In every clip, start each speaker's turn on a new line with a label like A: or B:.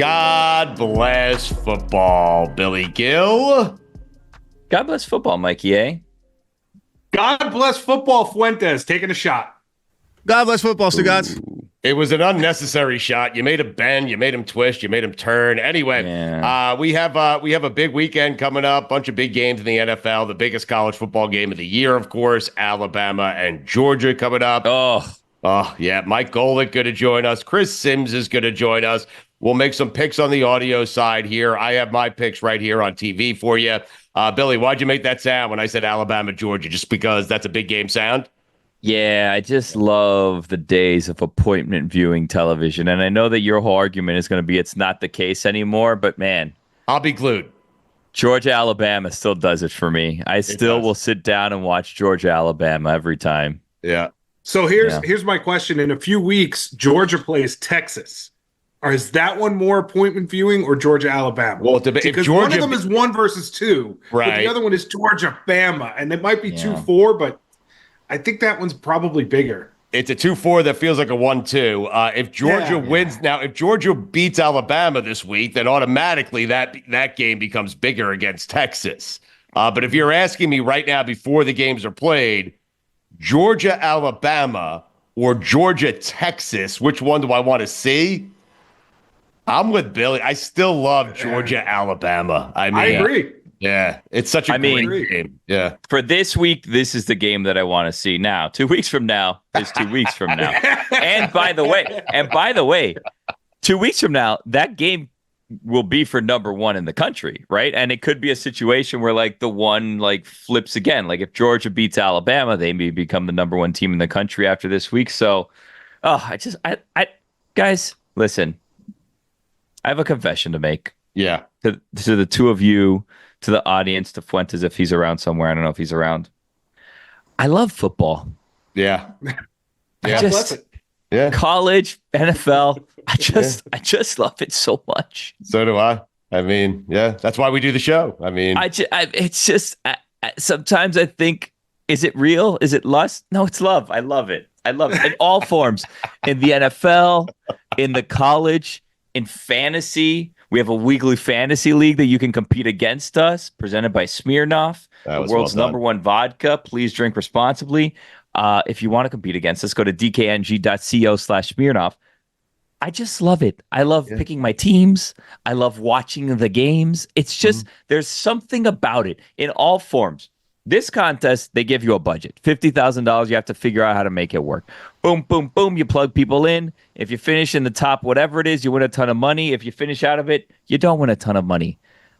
A: God bless football, Billy Gill.
B: God bless football, Mikey A.
C: God bless football, Fuentes, taking a shot.
D: God bless football, Stugotz.
A: It was an unnecessary shot. You made him bend, you made him twist, you made him turn. Anyway, we have a big weekend coming up, bunch of big games in the NFL, the biggest college football game of the year, of course, Alabama and Georgia coming up. Oh yeah, Mike Golic going to join us. Chris Sims is going to join us. We'll make some picks on the audio side here. I have my picks right here on TV for you. Billy, why'd you make that sound when I said Alabama, Georgia? Just because that's a big game sound?
B: Yeah, I just love the days of appointment viewing television. And I know that your whole argument is going to be it's not the case anymore, but man.
A: I'll be glued.
B: Georgia, Alabama still does it for me. I still will sit down and watch Georgia, Alabama every time.
A: Yeah.
C: So here's my question. In a few weeks, Georgia plays Texas. Or is that one more appointment viewing or Georgia, Alabama?
A: Well, because
C: Georgia, one of them is 1 versus 2,
A: right?
C: But the other one is Georgia, Bama, and it might be 2-4, but I think that one's probably bigger.
A: It's a 2-4 that feels like a 1-2. If Georgia wins now, if Georgia beats Alabama this week, then automatically that game becomes bigger against Texas. But if you're asking me right now before the games are played, Georgia, Alabama, or Georgia, Texas, which one do I want to see? I'm with Billy. I still love Georgia, Alabama. I
C: agree.
A: Yeah, it's such a great game. Yeah.
B: For this week, this is the game that I want to see. Now, 2 weeks from now is 2 weeks from now. And by the way, 2 weeks from now, that game will be for number 1 in the country, right? And it could be a situation where like the one like flips again. Like if Georgia beats Alabama, they may become the number 1 team in the country after this week. So, guys, listen. I have a confession to make.
A: Yeah.
B: To the two of you, to the audience, to Fuentes, if he's around somewhere. I don't know if he's around. I love football.
A: Yeah.
B: College, NFL. I just love it so much.
A: So do I. I mean, yeah, that's why we do the show. I mean,
B: it's just sometimes I think, is it real? Is it lust? No, it's love. I love it. I love it in all forms. In the NFL, in the college, in fantasy. We have a weekly fantasy league that you can compete against us, presented by Smirnoff, the world's number 1 vodka. Please drink responsibly. If you want to compete against us, go to dkng.co/Smirnoff. I just love it. I love picking my teams. I love watching the games. It's just, there's something about it in all forms. This contest, they give you a budget. $50,000. You have to figure out how to make it work. Boom, boom, boom. You plug people in. If you finish in the top, whatever it is, you win a ton of money. If you finish out of it, you don't win a ton of money.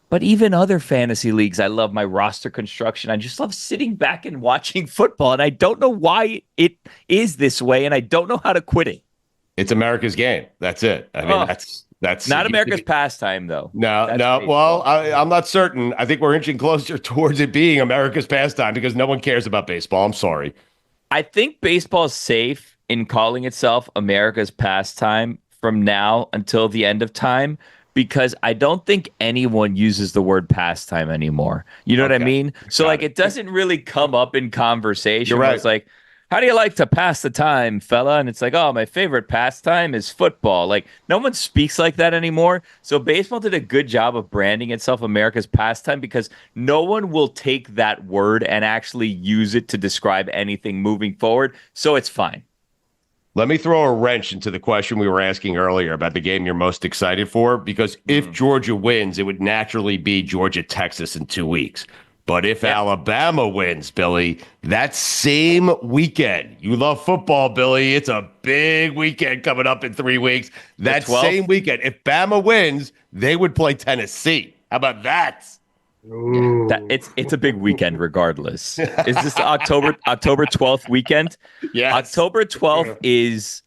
B: But even other fantasy leagues, I love my roster construction. I just love sitting back and watching football. And I don't know why it is this way. And I don't know how to quit it.
A: It's America's game. That's it. I mean, that's
B: not America's pastime, though.
A: No. Well, I'm not certain. I think we're inching closer towards it being America's pastime because no one cares about baseball. I'm sorry.
B: I think baseball is safe in calling itself America's pastime from now until the end of time because I don't think anyone uses the word pastime anymore. You know what I mean? So like it doesn't really come up in conversation.
A: You're right.
B: It's like, how do you like to pass the time, fella? And it's like, oh, my favorite pastime is football. Like, no one speaks like that anymore. So baseball did a good job of branding itself America's pastime because no one will take that word and actually use it to describe anything moving forward. So it's fine.
A: Let me throw a wrench into the question we were asking earlier about the game you're most excited for, because if Georgia wins, it would naturally be Georgia, Texas in 2 weeks. But if Alabama wins, Billy, that same weekend, you love football, Billy. It's a big weekend coming up in 3 weeks. That same weekend, if Bama wins, they would play Tennessee. How about that?
B: It's a big weekend regardless. Is this October 12th weekend?
A: Yes.
B: October 12th is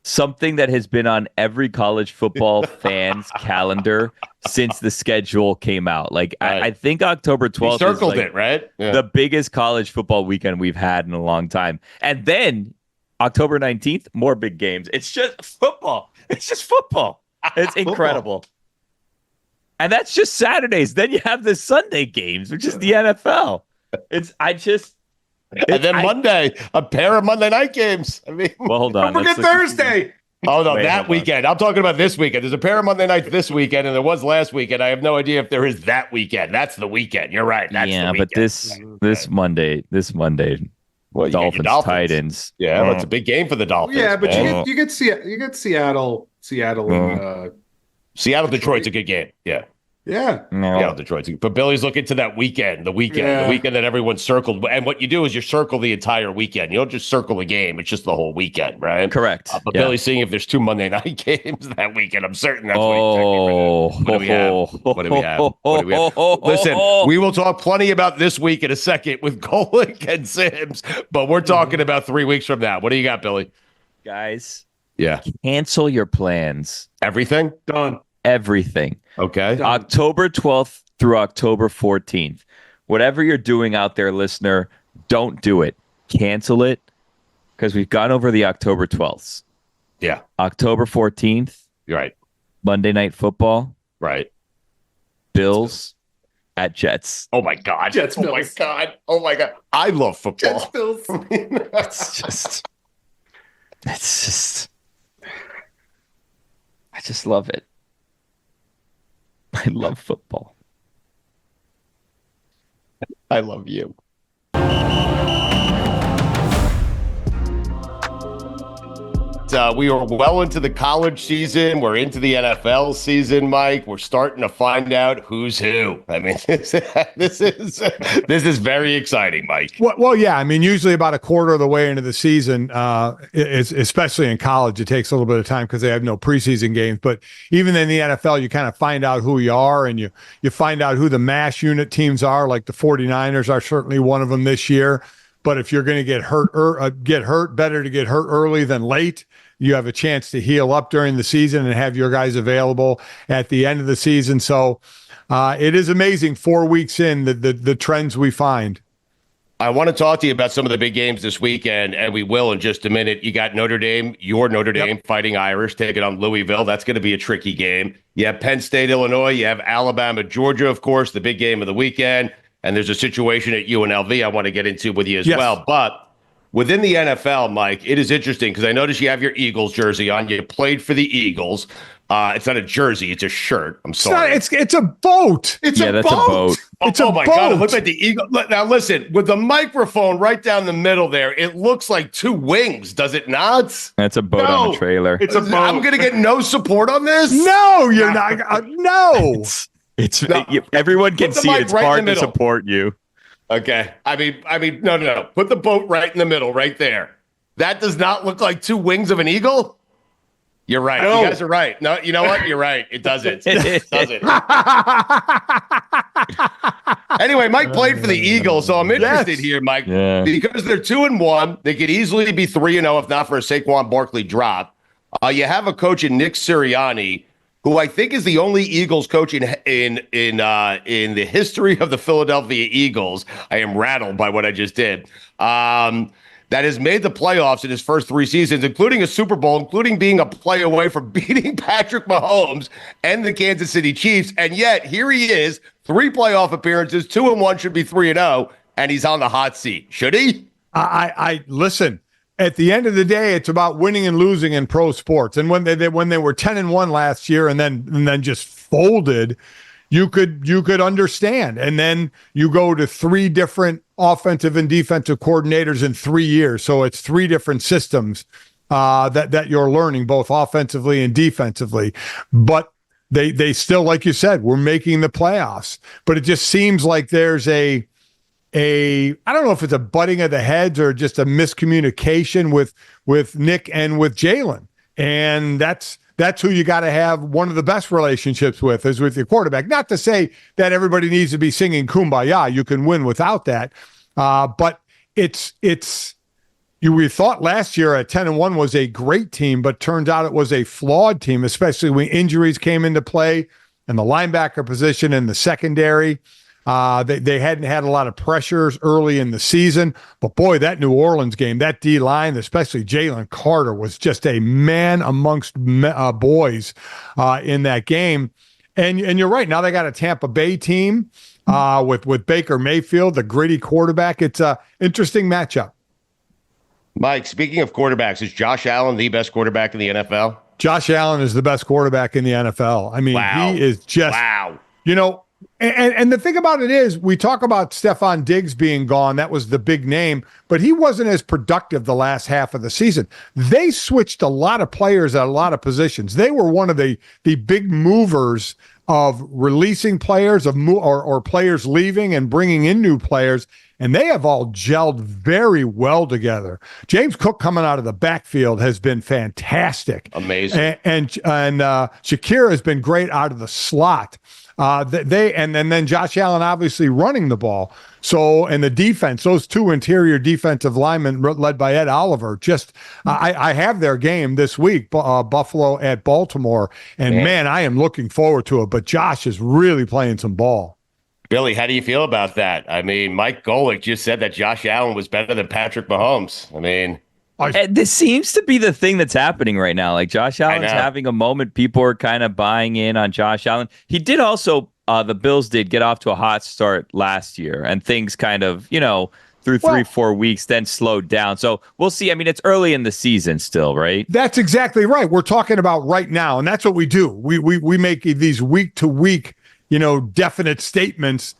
B: something that has been on every college football fan's calendar since the schedule came out. Like I think October 12th
A: circled
B: is like
A: it, right? Yeah.
B: The biggest college football weekend we've had in a long time. And then October 19th, more big games. It's just football. It's just football. It's incredible. And that's just Saturdays. Then you have the Sunday games, which is the NFL.
A: And then Monday, a pair of Monday night games. I mean,
B: well, hold on.
C: Don't forget Thursday.
A: Oh, no, that weekend. I'm talking about this weekend. There's a pair of Monday nights this weekend, and there was last weekend. I have no idea if there is that weekend. That's the weekend. You're right. That's the weekend.
B: But this Monday,
A: well,
B: Dolphins, Titans.
A: Yeah, well, it's a big game for the Dolphins.
C: Yeah, but you get Seattle, and
A: Detroit's a good game. Yeah.
C: Yeah.
A: Detroit's. But Billy's looking to that weekend, the weekend that everyone circled. And what you do is you circle the entire weekend. You don't just circle a game. It's just the whole weekend, right?
B: Correct.
A: But Billy's seeing if there's 2 Monday night games that weekend. I'm certain that's what he's checking. What do we have? Listen, we will talk plenty about this week in a second with Golic and Sims, but we're talking about 3 weeks from now. What do you got, Billy?
B: Guys.
A: Yeah.
B: Cancel your plans.
A: Everything?
C: Done.
B: Everything.
A: Okay.
B: October 12th through October 14th. Whatever you're doing out there, listener, don't do it. Cancel it, because we've gone over the October 12th.
A: Yeah.
B: October 14th.
A: You're right.
B: Monday Night Football.
A: Right.
B: Bills at Jets.
A: Oh, my God.
C: Jets,
A: oh, my God. Oh, my God. I love football.
C: Jets, Bills.
B: I just love it. I love football.
A: I love you. We are well into the college season. We're into the NFL season, Mike. We're starting to find out who's who. I mean, this is very exciting, Mike.
D: Well, yeah. I mean, usually about a quarter of the way into the season, especially in college, it takes a little bit of time because they have no preseason games. But even in the NFL, you kind of find out who you are, and you find out who the MASH unit teams are. Like the 49ers are certainly one of them this year. But if you're going to get hurt, better to get hurt early than late. You have a chance to heal up during the season and have your guys available at the end of the season. So it is amazing 4 weeks in the trends we find.
A: I want to talk to you about some of the big games this weekend, and we will in just a minute. You got Notre Dame, Fighting Irish, taking on Louisville. That's going to be a tricky game. You have Penn State, Illinois. You have Alabama, Georgia, of course, the big game of the weekend. And there's a situation at UNLV I want to get into with you as well. But within the NFL, Mike, it is interesting because I noticed you have your Eagles jersey on. You played for the Eagles. It's not a jersey; it's a shirt. I'm sorry.
D: It's a boat.
B: That's a boat.
A: Oh my God! It looks like the Eagle. Now listen, with the microphone right down the middle there, it looks like 2 wings. Does it not?
B: That's a boat on the trailer.
C: It's a boat.
A: I'm going to get no support on this.
D: No, you're not. No.
B: Everyone can see it. It's hard to support you.
A: Okay. I mean, no. Put the boat right in the middle, right there. That does not look like 2 wings of an eagle. You're right. No. You guys are right. No, you know what? You're right. It doesn't. It doesn't. Anyway, Mike played for the Eagles, so I'm interested here, Mike, because they're 2-1. They could easily be 3-0 if not for a Saquon Barkley drop. You have a coach in Nick Sirianni, who I think is the only Eagles coach in the history of the Philadelphia Eagles. I am rattled by what I just did. That has made the playoffs in his first 3 seasons, including a Super Bowl, including being a play away from beating Patrick Mahomes and the Kansas City Chiefs. And yet here he is, 3 playoff appearances, 2-1, should be 3-0, and he's on the hot seat. Should he?
D: I listen. At the end of the day, it's about winning and losing in pro sports. And when they were 10-1 last year and then just folded, you could understand. And then you go to 3 different offensive and defensive coordinators in 3 years. So it's 3 different systems that you're learning, both offensively and defensively. But they still, like you said, we're making the playoffs. But it just seems like there's I don't know if it's a butting of the heads or just a miscommunication with Nick and with Jalen. And that's who you got to have one of the best relationships with, is with your quarterback. Not to say that everybody needs to be singing Kumbaya. You can win without that. But we thought last year at 10-1 was a great team, but turns out it was a flawed team, especially when injuries came into play and the linebacker position and the secondary. They hadn't had a lot of pressures early in the season, but boy, that New Orleans game, that D-line, especially Jalen Carter, was just a man amongst boys in that game. And you're right. Now they got a Tampa Bay team with Baker Mayfield, the gritty quarterback. It's a interesting matchup.
A: Mike, speaking of quarterbacks, is Josh Allen the best quarterback in the NFL?
D: Josh Allen is the best quarterback in the NFL. I mean, he is just, you know, and the thing about it is we talk about Stephon Diggs being gone. That was the big name, but he wasn't as productive the last half of the season. They switched a lot of players at a lot of positions. They were one of the big movers of releasing players or players leaving and bringing in new players. And they have all gelled very well together. James Cook coming out of the backfield has been fantastic.
A: Amazing.
D: And Shakira has been great out of the slot. Then Josh Allen obviously running the ball. So, and the defense, those two interior defensive linemen led by Ed Oliver, I have their game this week, Buffalo at Baltimore. And man, I am looking forward to it. But Josh is really playing some ball.
A: Billy, how do you feel about that? I mean, Mike Golic just said that Josh Allen was better than Patrick Mahomes. I mean,
B: this seems to be the thing that's happening right now. Like Josh Allen's having a moment. People are kind of buying in on Josh Allen. He did also, the Bills did get off to a hot start last year, and things kind of, through 3-4 weeks, then slowed down. So we'll see. I mean, it's early in the season still, right?
D: That's exactly right. We're talking about right now, and that's what we do. We make these week to week, definite statements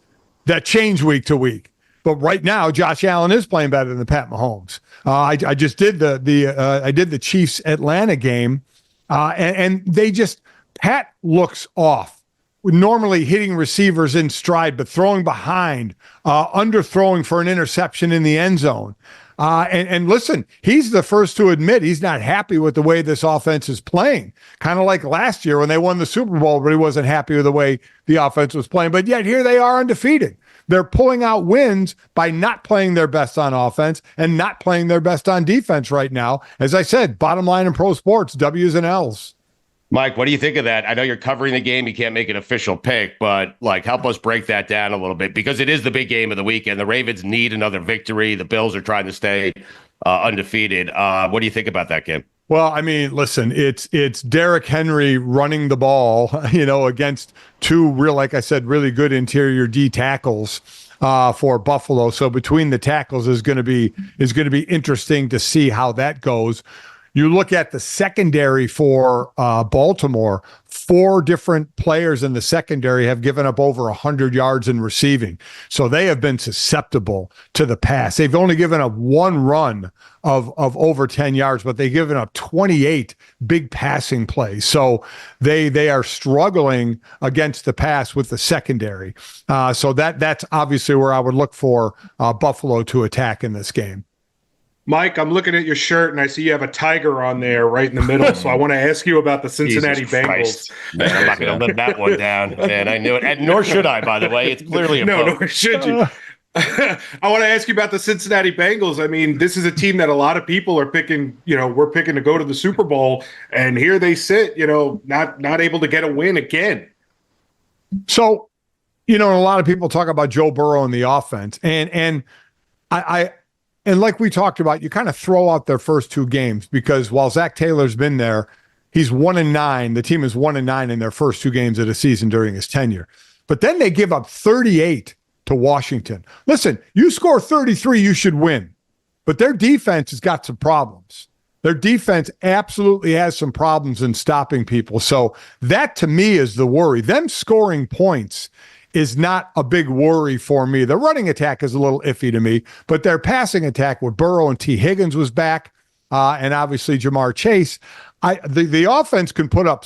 D: that change week to week. But right now, Josh Allen is playing better than Pat Mahomes. I just did the Chiefs Atlanta game, and they just, Pat looks off. Normally hitting receivers in stride, but throwing behind, underthrowing for an interception in the end zone. And listen, he's the first to admit he's not happy with the way this offense is playing. Kind of like last year when they won the Super Bowl, but he wasn't happy with the way the offense was playing. But yet here they are undefeated. They're pulling out wins by not playing their best on offense and not playing their best on defense right now. As I said, bottom line in pro sports, W's and L's.
A: Mike, what do you think of that? I know you're covering the game. You can't make an official pick, but help us break that down a little bit because it is the big game of the weekend. The Ravens need another victory. The Bills are trying to stay undefeated. What do you think about that game?
D: Well, I mean, listen, it's Derrick Henry running the ball, against two like I said, really good interior D tackles for Buffalo. So between the tackles is going to be interesting to see how that goes. You look at the secondary for Baltimore, 4 different players in the secondary have given up over 100 yards in receiving. So they have been susceptible to the pass. They've only given up one run of over 10 yards, but they've given up 28 big passing plays. So they are struggling against the pass with the secondary. So that's obviously where I would look for Buffalo to attack in this game.
C: Mike, I'm looking at your shirt and I see you have a tiger on there right in the middle. So I want to ask you about the Cincinnati Bengals.
A: Man, I'm not going to live that one down. Man, I knew it. And nor should I, by the way. It's clearly a vote.
C: Nor should you. I want to ask you about the Cincinnati Bengals. I mean, this is a team that a lot of people are picking, we're picking to go to the Super Bowl. And here they sit, not able to get a win again.
D: So, a lot of people talk about Joe Burrow and the offense. And And like we talked about, you kind of throw out their first 2 games because while Zach Taylor's been there, he's 1-9. The team is 1-9 in their first 2 games of the season during his tenure. But then they give up 38 to Washington. Listen, you score 33, you should win. But their defense has got some problems. Their defense absolutely has some problems in stopping people. So that to me is the worry. Them scoring points is not a big worry for me. The running attack is a little iffy to me, but their passing attack with Burrow and T. Higgins was back, and obviously Jamar Chase. The offense can put up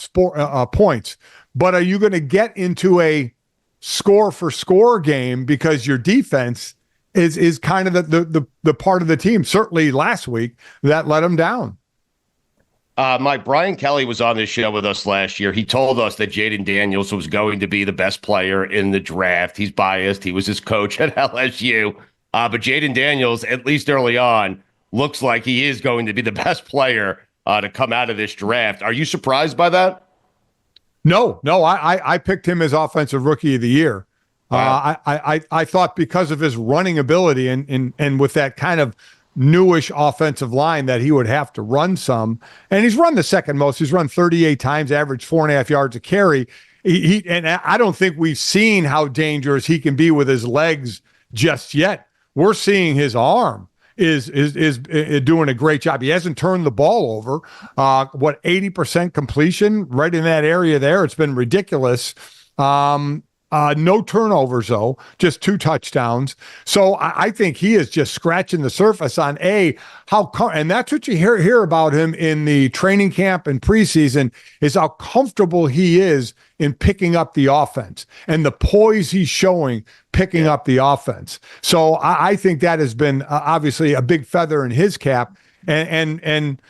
D: points, but are you going to get into a score-for-score game because your defense is kind of the part of the team, certainly last week, that let them down?
A: Mike, Brian Kelly was on this show with us last year. He told us that Jaden Daniels was going to be the best player in the draft. He's biased. He was his coach at LSU. But Jaden Daniels, at least early on, looks like he is going to be the best player to come out of this draft. Are you surprised by that?
D: No. I picked him as Offensive Rookie of the Year. Wow. I thought because of his running ability and with that kind of newish offensive line that he would have to run some. And he's run the second most. He's run 38 times, averaged 4.5 yards a carry. And I don't think we've seen how dangerous he can be with his legs just yet. We're seeing his arm. is doing a great job. He hasn't turned the ball over. 80% completion right in that area there. It's been ridiculous. No turnovers, though, just 2 touchdowns. So I think he is just scratching the surface on and that's what you hear about him in the training camp and preseason, is how comfortable he is in picking up the offense and the poise he's showing picking up the offense. So I think that has been obviously a big feather in his cap. And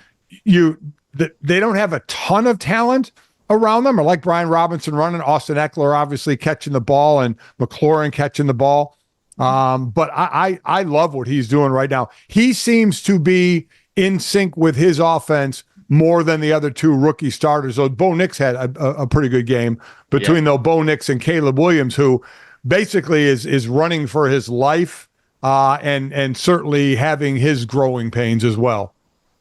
D: they don't have a ton of talent around them, or like Brian Robinson running, Austin Eckler obviously catching the ball, and McLaurin catching the ball. But I love what he's doing right now. He seems to be in sync with his offense more than the other 2 rookie starters. So Bo Nix had a pretty good game between Bo Nix and Caleb Williams, who basically is running for his life and certainly having his growing pains as well.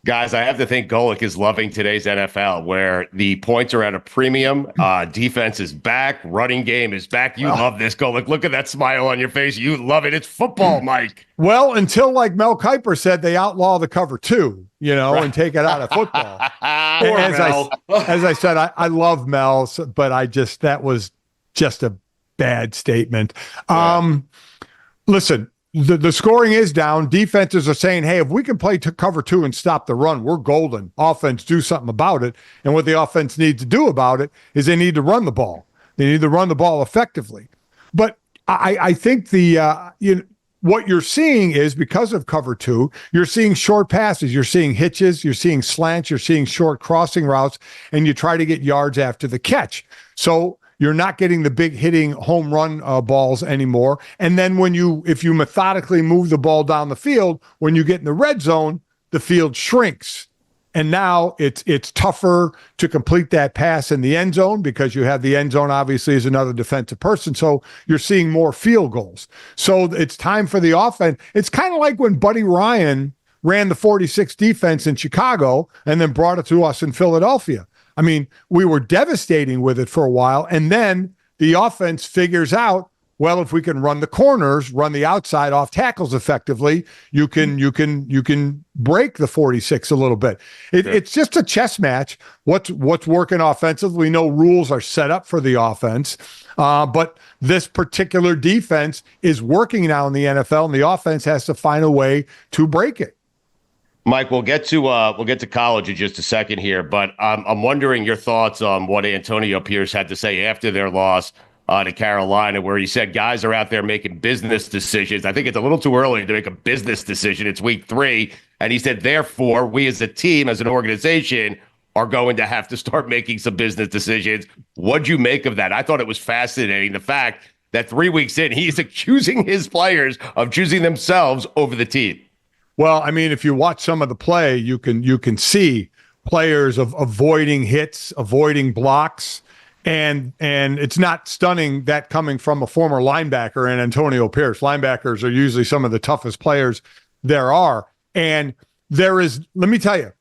A: Guys, I have to think Golic is loving today's NFL, where the points are at a premium. Defense is back. Running game is back. You love this, Golic. Look at that smile on your face. You love it. It's football, Mike.
D: Well, until, like Mel Kiper said, they outlaw the cover 2, and take it out of football. As I said, I love Mel, but that was just a bad statement. Listen. The scoring is down. Defenses are saying, hey, if we can play to cover 2 and stop the run, we're golden. Offense, do something about it. And what the offense needs to do about it is they need to run the ball. They need to run the ball effectively. But I think what you're seeing is, because of cover 2, you're seeing short passes, you're seeing hitches, you're seeing slants, you're seeing short crossing routes, and you try to get yards after the catch. So you're not getting the big hitting home run balls anymore. And then if you methodically move the ball down the field, when you get in the red zone, the field shrinks. And now it's tougher to complete that pass in the end zone, because you have the end zone obviously as another defensive person. So you're seeing more field goals. So it's time for the offense. It's kind of like when Buddy Ryan ran the 46 defense in Chicago and then brought it to us in Philadelphia. I mean, we were devastating with it for a while, and then the offense figures out, well, if we can run the corners, run the outside off tackles effectively, you can break the 46 a little bit. It's just a chess match. What's working offensively? We know rules are set up for the offense, but this particular defense is working now in the NFL, and the offense has to find a way to break it.
A: Mike, we'll get to college in just a second here, but I'm wondering your thoughts on what Antonio Pierce had to say after their loss to Carolina, where he said guys are out there making business decisions. I think it's a little too early to make a business decision. It's week 3, and he said, therefore, we as a team, as an organization, are going to have to start making some business decisions. What'd you make of that? I thought it was fascinating, the fact that 3 weeks in, he's accusing his players of choosing themselves over the team.
D: Well, I mean, if you watch some of the play, you can see players avoiding hits, avoiding blocks, and it's not stunning that coming from a former linebacker and Antonio Pierce. Linebackers are usually some of the toughest players there are. And there is, let me tell you,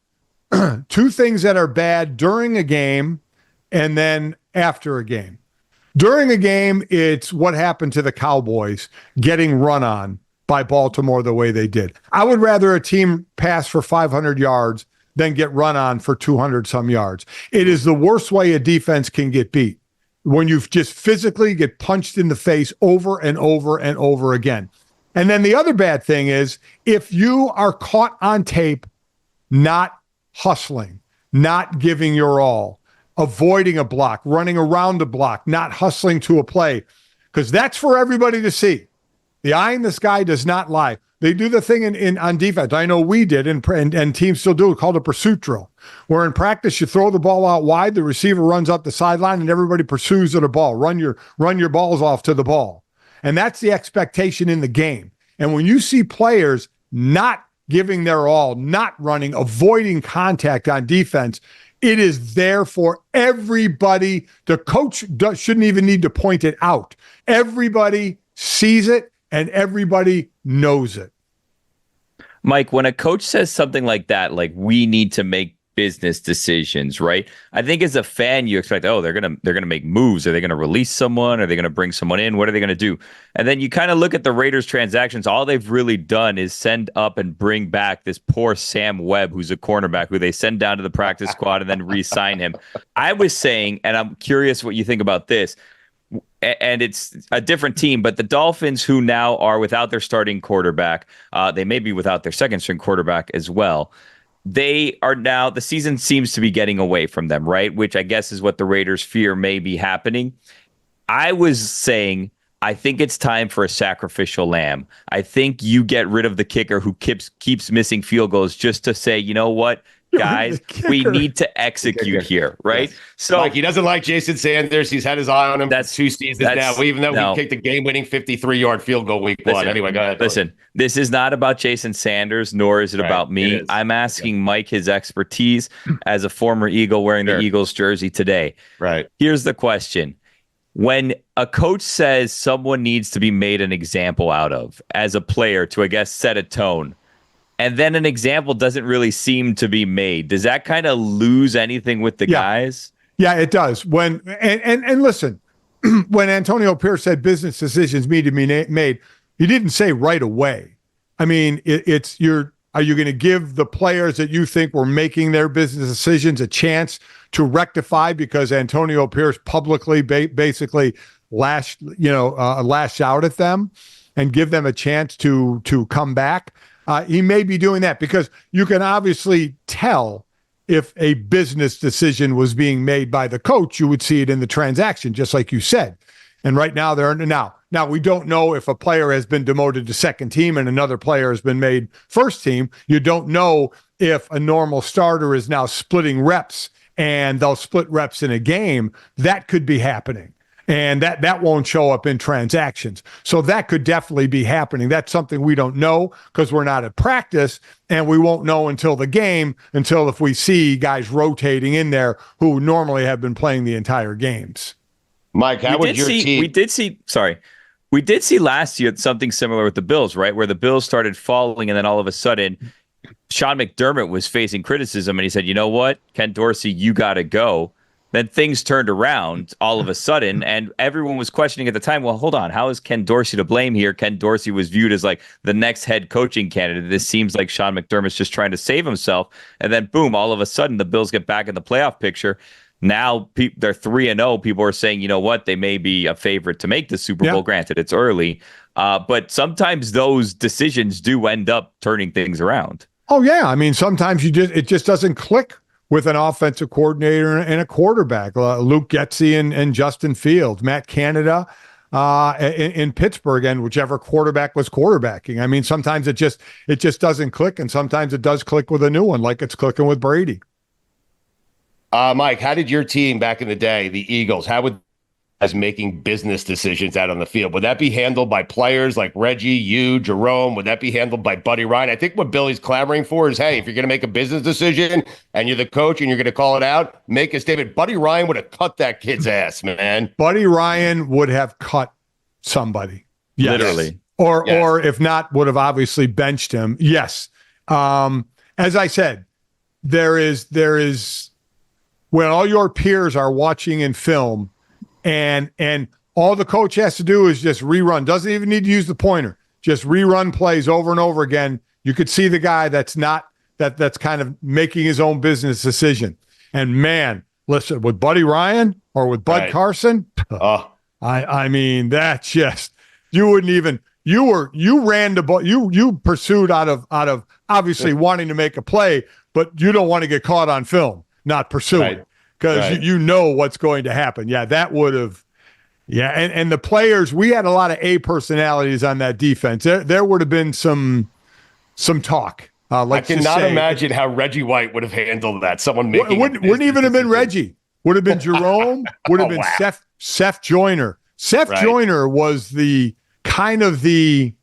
D: 2 things that are bad during a game and then after a game. During a game, it's what happened to the Cowboys getting run on by Baltimore the way they did. I would rather a team pass for 500 yards than get run on for 200 some yards. It is the worst way a defense can get beat, when you just physically get punched in the face over and over and over again. And then the other bad thing is, if you are caught on tape not hustling, not giving your all, avoiding a block, running around a block, not hustling to a play, because that's for everybody to see. The eye in the sky does not lie. They do the thing on defense. I know we did, and teams still do it, called a pursuit drill, where in practice you throw the ball out wide, the receiver runs up the sideline, and everybody pursues at a ball. Run your balls off to the ball. And that's the expectation in the game. And when you see players not giving their all, not running, avoiding contact on defense, it is there for everybody. The coach shouldn't even need to point it out. Everybody sees it, and everybody knows it.
B: Mike, when a coach says something like that, like we need to make business decisions, right? I think as a fan, you expect, oh, they're gonna make moves. Are they gonna release someone? Are they gonna bring someone in? What are they gonna do? And then you kind of look at the Raiders transactions. All they've really done is send up and bring back this poor Sam Webb, who's a cornerback, who they send down to the practice squad and then re-sign him. I was saying, and I'm curious what you think about this, and it's a different team, but the Dolphins, who now are without their starting quarterback, they may be without their second string quarterback as well. They are now, the season seems to be getting away from them, right? Which I guess is what the Raiders fear may be happening. I was saying, I think it's time for a sacrificial lamb. I think you get rid of the kicker who keeps missing field goals just to say, you know what, guys, we need to execute here, right?
A: Yes.
B: So
A: Mike, he doesn't like Jason Sanders. He's had his eye on him for 2 seasons now, even though we kicked a game-winning 53-yard field goal week one. Anyway, go ahead.
B: Listen, this is not about Jason Sanders, nor is it about me. I'm asking Mike his expertise as a former Eagle wearing the Eagles jersey today.
A: Right.
B: Here's the question. When a coach says someone needs to be made an example out of as a player to, I guess, set a tone, and then an example doesn't really seem to be made, does that kind of lose anything with the guys? Yeah,
D: it does. When and listen, when Antonio Pierce said business decisions need to be made, he didn't say right away. I mean, are you going to give the players that you think were making their business decisions a chance to rectify because Antonio Pierce publicly basically lashed out at them and give them a chance to come back? He may be doing that because you can obviously tell if a business decision was being made by the coach. You would see it in the transaction, just like you said. And right now, now we don't know if a player has been demoted to second team and another player has been made first team. You don't know if a normal starter is now splitting reps and they'll split reps in a game. That could be happening. And that won't show up in transactions. So that could definitely be happening. That's something we don't know because we're not at practice, and we won't know until the game, until if we see guys rotating in there who normally have been playing the entire games.
A: Mike, how would your team?
B: We did see last year something similar with the Bills, right? Where the Bills started falling, and then all of a sudden, Sean McDermott was facing criticism, and he said, you know what, Ken Dorsey, you got to go. Then things turned around all of a sudden, and everyone was questioning at the time, well, hold on, how is Ken Dorsey to blame here? Ken Dorsey was viewed as like the next head coaching candidate. This seems like Sean McDermott's just trying to save himself. And then, boom, all of a sudden, the Bills get back in the playoff picture. Now they're 3-0. People are saying, you know what, they may be a favorite to make the Super Bowl. Granted, it's early. But sometimes those decisions do end up turning things around.
D: Oh, yeah. I mean, sometimes it just doesn't click with an offensive coordinator and a quarterback, Luke Getsy and Justin Fields, Matt Canada in Pittsburgh, and whichever quarterback was quarterbacking. I mean, sometimes it just doesn't click, and sometimes it does click with a new one, like it's clicking with Brady.
A: Mike, how did your team back in the day, the Eagles, how would as making business decisions out on the field? Would that be handled by players like Reggie, you, Jerome? Would that be handled by Buddy Ryan? I think what Billy's clamoring for is, hey, if you're going to make a business decision and you're the coach and you're going to call it out, make a statement. Buddy Ryan would have cut that kid's ass, man.
D: Buddy Ryan would have cut somebody.
B: Yes. Literally.
D: Or if not, would have obviously benched him. Yes. As I said, there is when all your peers are watching in film, and all the coach has to do is just rerun. Doesn't even need to use the pointer. Just rerun plays over and over again. You could see the guy that's kind of making his own business decision. And man, listen, with Buddy Ryan or with Bud Carson, I mean, that's just, you wouldn't even, you ran the ball, you pursued out of obviously wanting to make a play, but you don't want to get caught on film, not pursuing. Because you know what's going to happen. Yeah, that would have. Yeah, and the players, we had a lot of A personalities on that defense. There would have been some talk.
A: I cannot imagine how Reggie White would have handled that. Someone making
D: wouldn't even have been Reggie. Would have been Jerome. Would have been Seth Joyner. Seth Joyner was the kind of the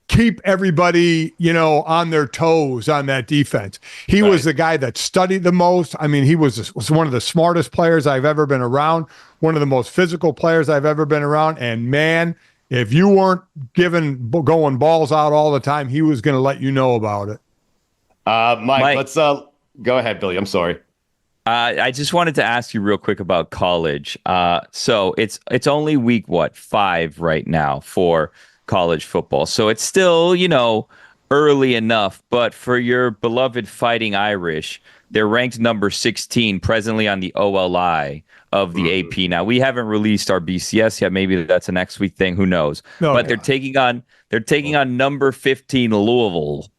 D: keep everybody, on their toes on that defense. He was the guy that studied the most. I mean, he was one of the smartest players I've ever been around, one of the most physical players I've ever been around. And man, if you weren't going balls out all the time, he was going to let you know about it.
A: Mike, let's Go ahead, Billy. I'm sorry.
B: I just wanted to ask you real quick about college. So it's only week 5 right now for college football. So it's still, early enough. But for your beloved Fighting Irish, they're ranked number 16 presently on the OLI of the AP. Now, we haven't released our BCS yet. Maybe that's a next week thing. Who knows? But they're taking on number 15 Louisville.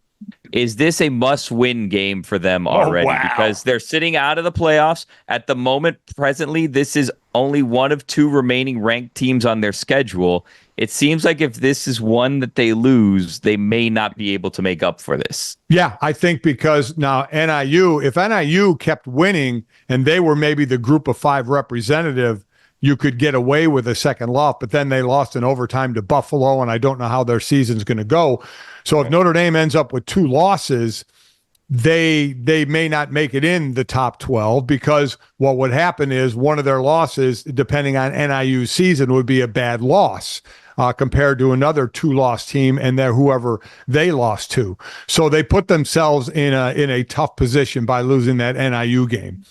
B: Is this a must-win game for them already?
A: Wow.
B: Because they're sitting out of the playoffs at the moment. Presently, this is only one of 2 remaining ranked teams on their schedule. It seems like if this is one that they lose, they may not be able to make up for this.
D: Yeah, I think because now if NIU kept winning and they were maybe the group of 5 representative, you could get away with a second loss, but then they lost in overtime to Buffalo, and I don't know how their season's going to go. So if Notre Dame ends up with 2 losses, they may not make it in the top 12, because what would happen is one of their losses, depending on NIU's season, would be a bad loss compared to another 2-loss team and whoever they lost to. So they put themselves in a tough position by losing that NIU game.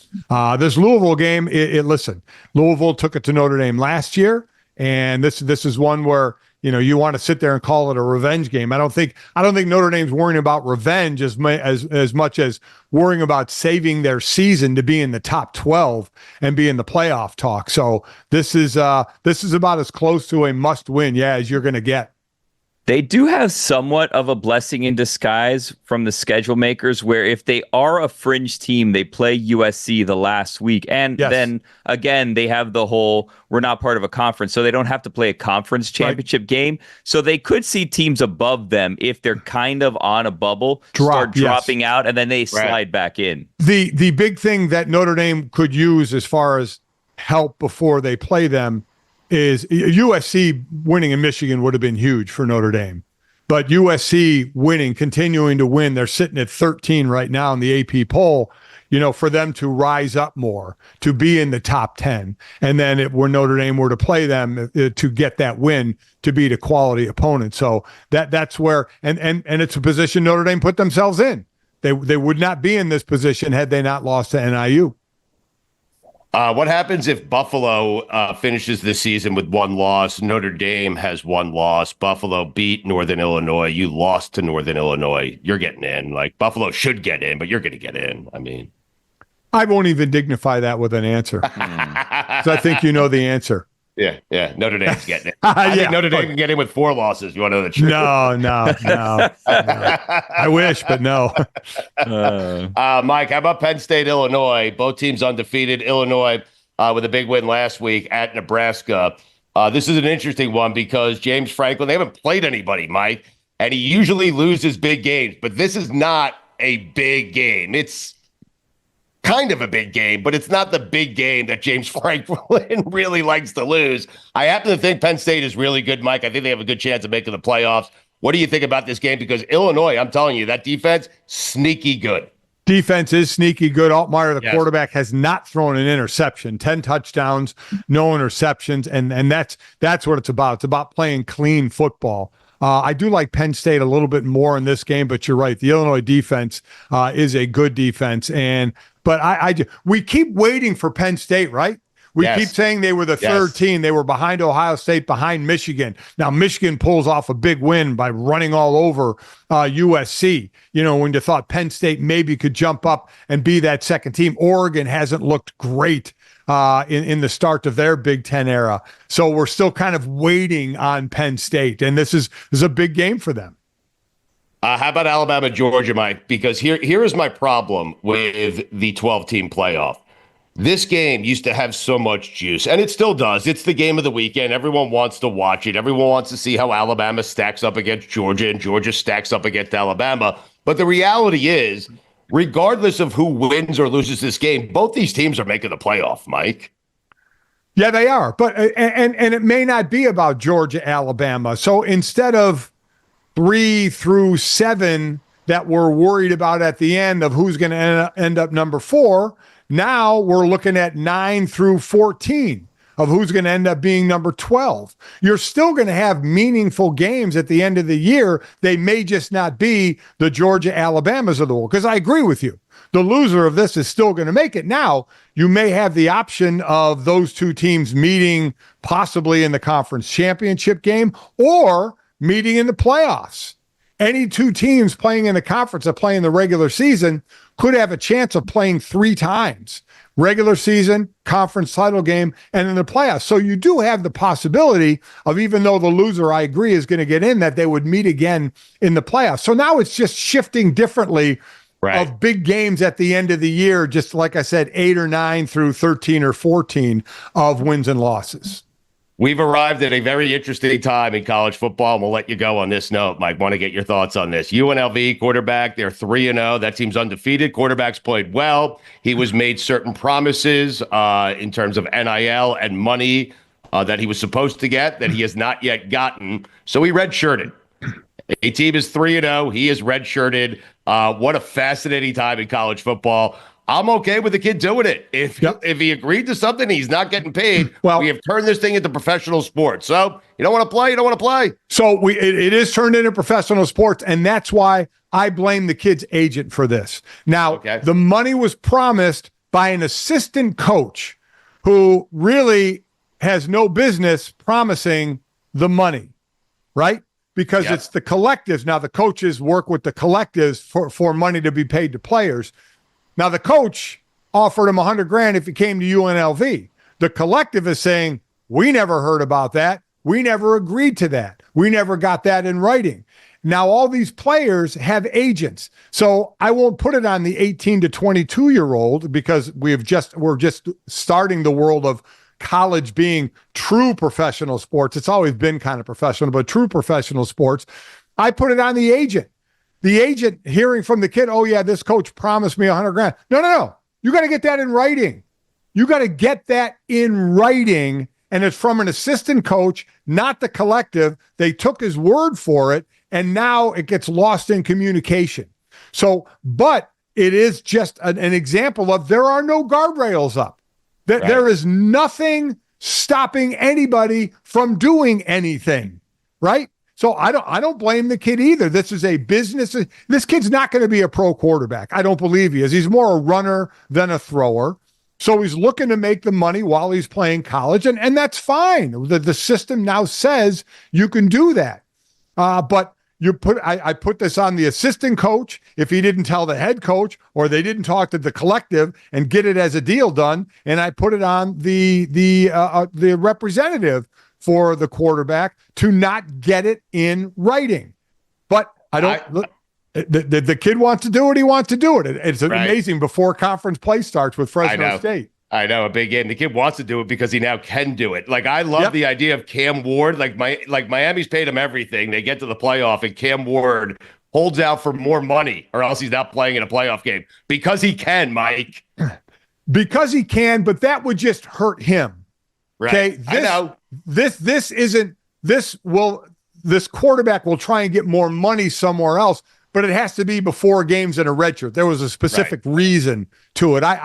D: This Louisville game, listen, Louisville took it to Notre Dame last year, and this is one where you want to sit there and call it a revenge game. I don't think Notre Dame's worrying about revenge as much as worrying about saving their season to be in the top 12 and be in the playoff talk. So this is about as close to a must win, as you're going to get.
B: They do have somewhat of a blessing in disguise from the schedule makers, where if they are a fringe team, they play USC the last week. And then again, they have the whole, we're not part of a conference, so they don't have to play a conference championship game. So they could see teams above them, if they're kind of on a bubble, start dropping out, and then they slide back in.
D: The big thing that Notre Dame could use as far as help before they play them is USC winning in Michigan would have been huge for Notre Dame. But USC continuing to win, they're sitting at 13 right now in the AP poll, for them to rise up more, to be in the top 10. And then when Notre Dame were to play them to get that win, to beat a quality opponent. So that's where, and it's a position Notre Dame put themselves in. They would not be in this position had they not lost to NIU.
A: What happens if Buffalo finishes the season with 1 loss? Notre Dame has 1 loss. Buffalo beat Northern Illinois. You lost to Northern Illinois. You're getting in. Like, Buffalo should get in, but you're going to get in. I mean,
D: I won't even dignify that with an answer. So I think you know the answer.
A: Yeah. Notre Dame's getting it. I think Notre Dame can get in with 4 losses. You want to know the truth?
D: No. I wish, but no.
A: Mike, how about Penn State, Illinois? Both teams undefeated. Illinois with a big win last week at Nebraska. This is an interesting one because James Franklin, they haven't played anybody, Mike, and he usually loses big games, but this is not a big game. It's kind of a big game, but it's not the big game that James Franklin really likes to lose. I happen to think Penn State is really good, Mike. I think they have a good chance of making the playoffs. What do you think about this game? Because Illinois, I'm telling you, that defense, sneaky good.
D: Defense is sneaky good. Altmaier, the quarterback, has not thrown an interception. 10 touchdowns, no interceptions, and that's what it's about. It's about playing clean football. I do like Penn State a little bit more in this game, but you're right. The Illinois defense is a good defense, but we keep waiting for Penn State, right? We keep saying they were the third team. They were behind Ohio State, behind Michigan. Now, Michigan pulls off a big win by running all over USC. When you thought Penn State maybe could jump up and be that second team. Oregon hasn't looked great in the start of their Big Ten era. So we're still kind of waiting on Penn State, and this is a big game for them.
A: How about Alabama, Georgia, Mike? Because here is my problem with the 12-team playoff. This game used to have so much juice, and it still does. It's the game of the weekend. Everyone wants to watch it. Everyone wants to see how Alabama stacks up against Georgia and Georgia stacks up against Alabama. But the reality is, regardless of who wins or loses this game, both these teams are making the playoff, Mike.
D: Yeah, they are. But and it may not be about Georgia, Alabama. So instead of 3 through 7 that we're worried about at the end of who's going to end up number 4, now we're looking at 9 through 14. of who's going to end up being number 12. You're still going to have meaningful games at the end of the year. They may just not be the Georgia Alabamas of the world, because I agree with you. The loser of this is still going to make it. Now, you may have the option of those two teams meeting possibly in the conference championship game or meeting in the playoffs. Any two teams playing in the conference that play in the regular season could have a chance of playing 3 times. Regular season, conference title game, and in the playoffs. So you do have the possibility of, even though the loser, I agree, is going to get in, that they would meet again in the playoffs. So now it's just shifting differently of big games at the end of the year, just like I said, 8 or 9 through 13 or 14 of wins and losses.
A: We've arrived at a very interesting time in college football, and we'll let you go on this note. Mike, want to get your thoughts on this. UNLV quarterback, they're 3-0. That team's undefeated. Quarterback's played well. He was made certain promises in terms of NIL and money that he was supposed to get that he has not yet gotten. So he redshirted. A team is 3-0. He is redshirted. What a fascinating time in college football. I'm okay with the kid doing it. If he agreed to something, he's not getting paid. Well, we have turned this thing into professional sports. So you don't want to play, you don't want to play.
D: So it is turned into professional sports, and that's why I blame the kid's agent for this. Now, the money was promised by an assistant coach who really has no business promising the money, right? Because it's the collectives. Now, the coaches work with the collectives for money to be paid to players. Now, the coach offered him $100,000 if he came to UNLV. The collective is saying, we never heard about that. We never agreed to that. We never got that in writing. Now, all these players have agents. So I won't put it on the 18 to 22-year-old because we're just starting the world of college being true professional sports. It's always been kind of professional, but true professional sports. I put it on the agent. The agent hearing from the kid, oh, yeah, this coach promised me $100,000. No. You got to get that in writing. You got to get that in writing. And it's from an assistant coach, not the collective. They took his word for it, and now it gets lost in communication. So, but it is just an example of there are no guardrails up. There is nothing stopping anybody from doing anything, right? So I don't blame the kid either. This is a business. This kid's not going to be a pro quarterback. I don't believe he is. He's more a runner than a thrower. So he's looking to make the money while he's playing college, and that's fine. The system now says you can do that. But I put this on the assistant coach if he didn't tell the head coach or they didn't talk to the collective and get it as a deal done, and I put it on the representative for the quarterback to not get it in writing. But the kid wants to do it. He wants to do it. It's amazing before conference play starts with Fresno State.
A: I know, a big game. The kid wants to do it because he now can do it. Like, I love the idea of Cam Ward. Like Miami's paid him everything. They get to the playoff and Cam Ward holds out for more money or else he's not playing in a playoff game because he can, Mike.
D: Because he can, but that would just hurt him.
A: Right.
D: Okay.
A: I know.
D: This quarterback will try and get more money somewhere else, but it has to be before games in a redshirt. There was a specific reason to it. I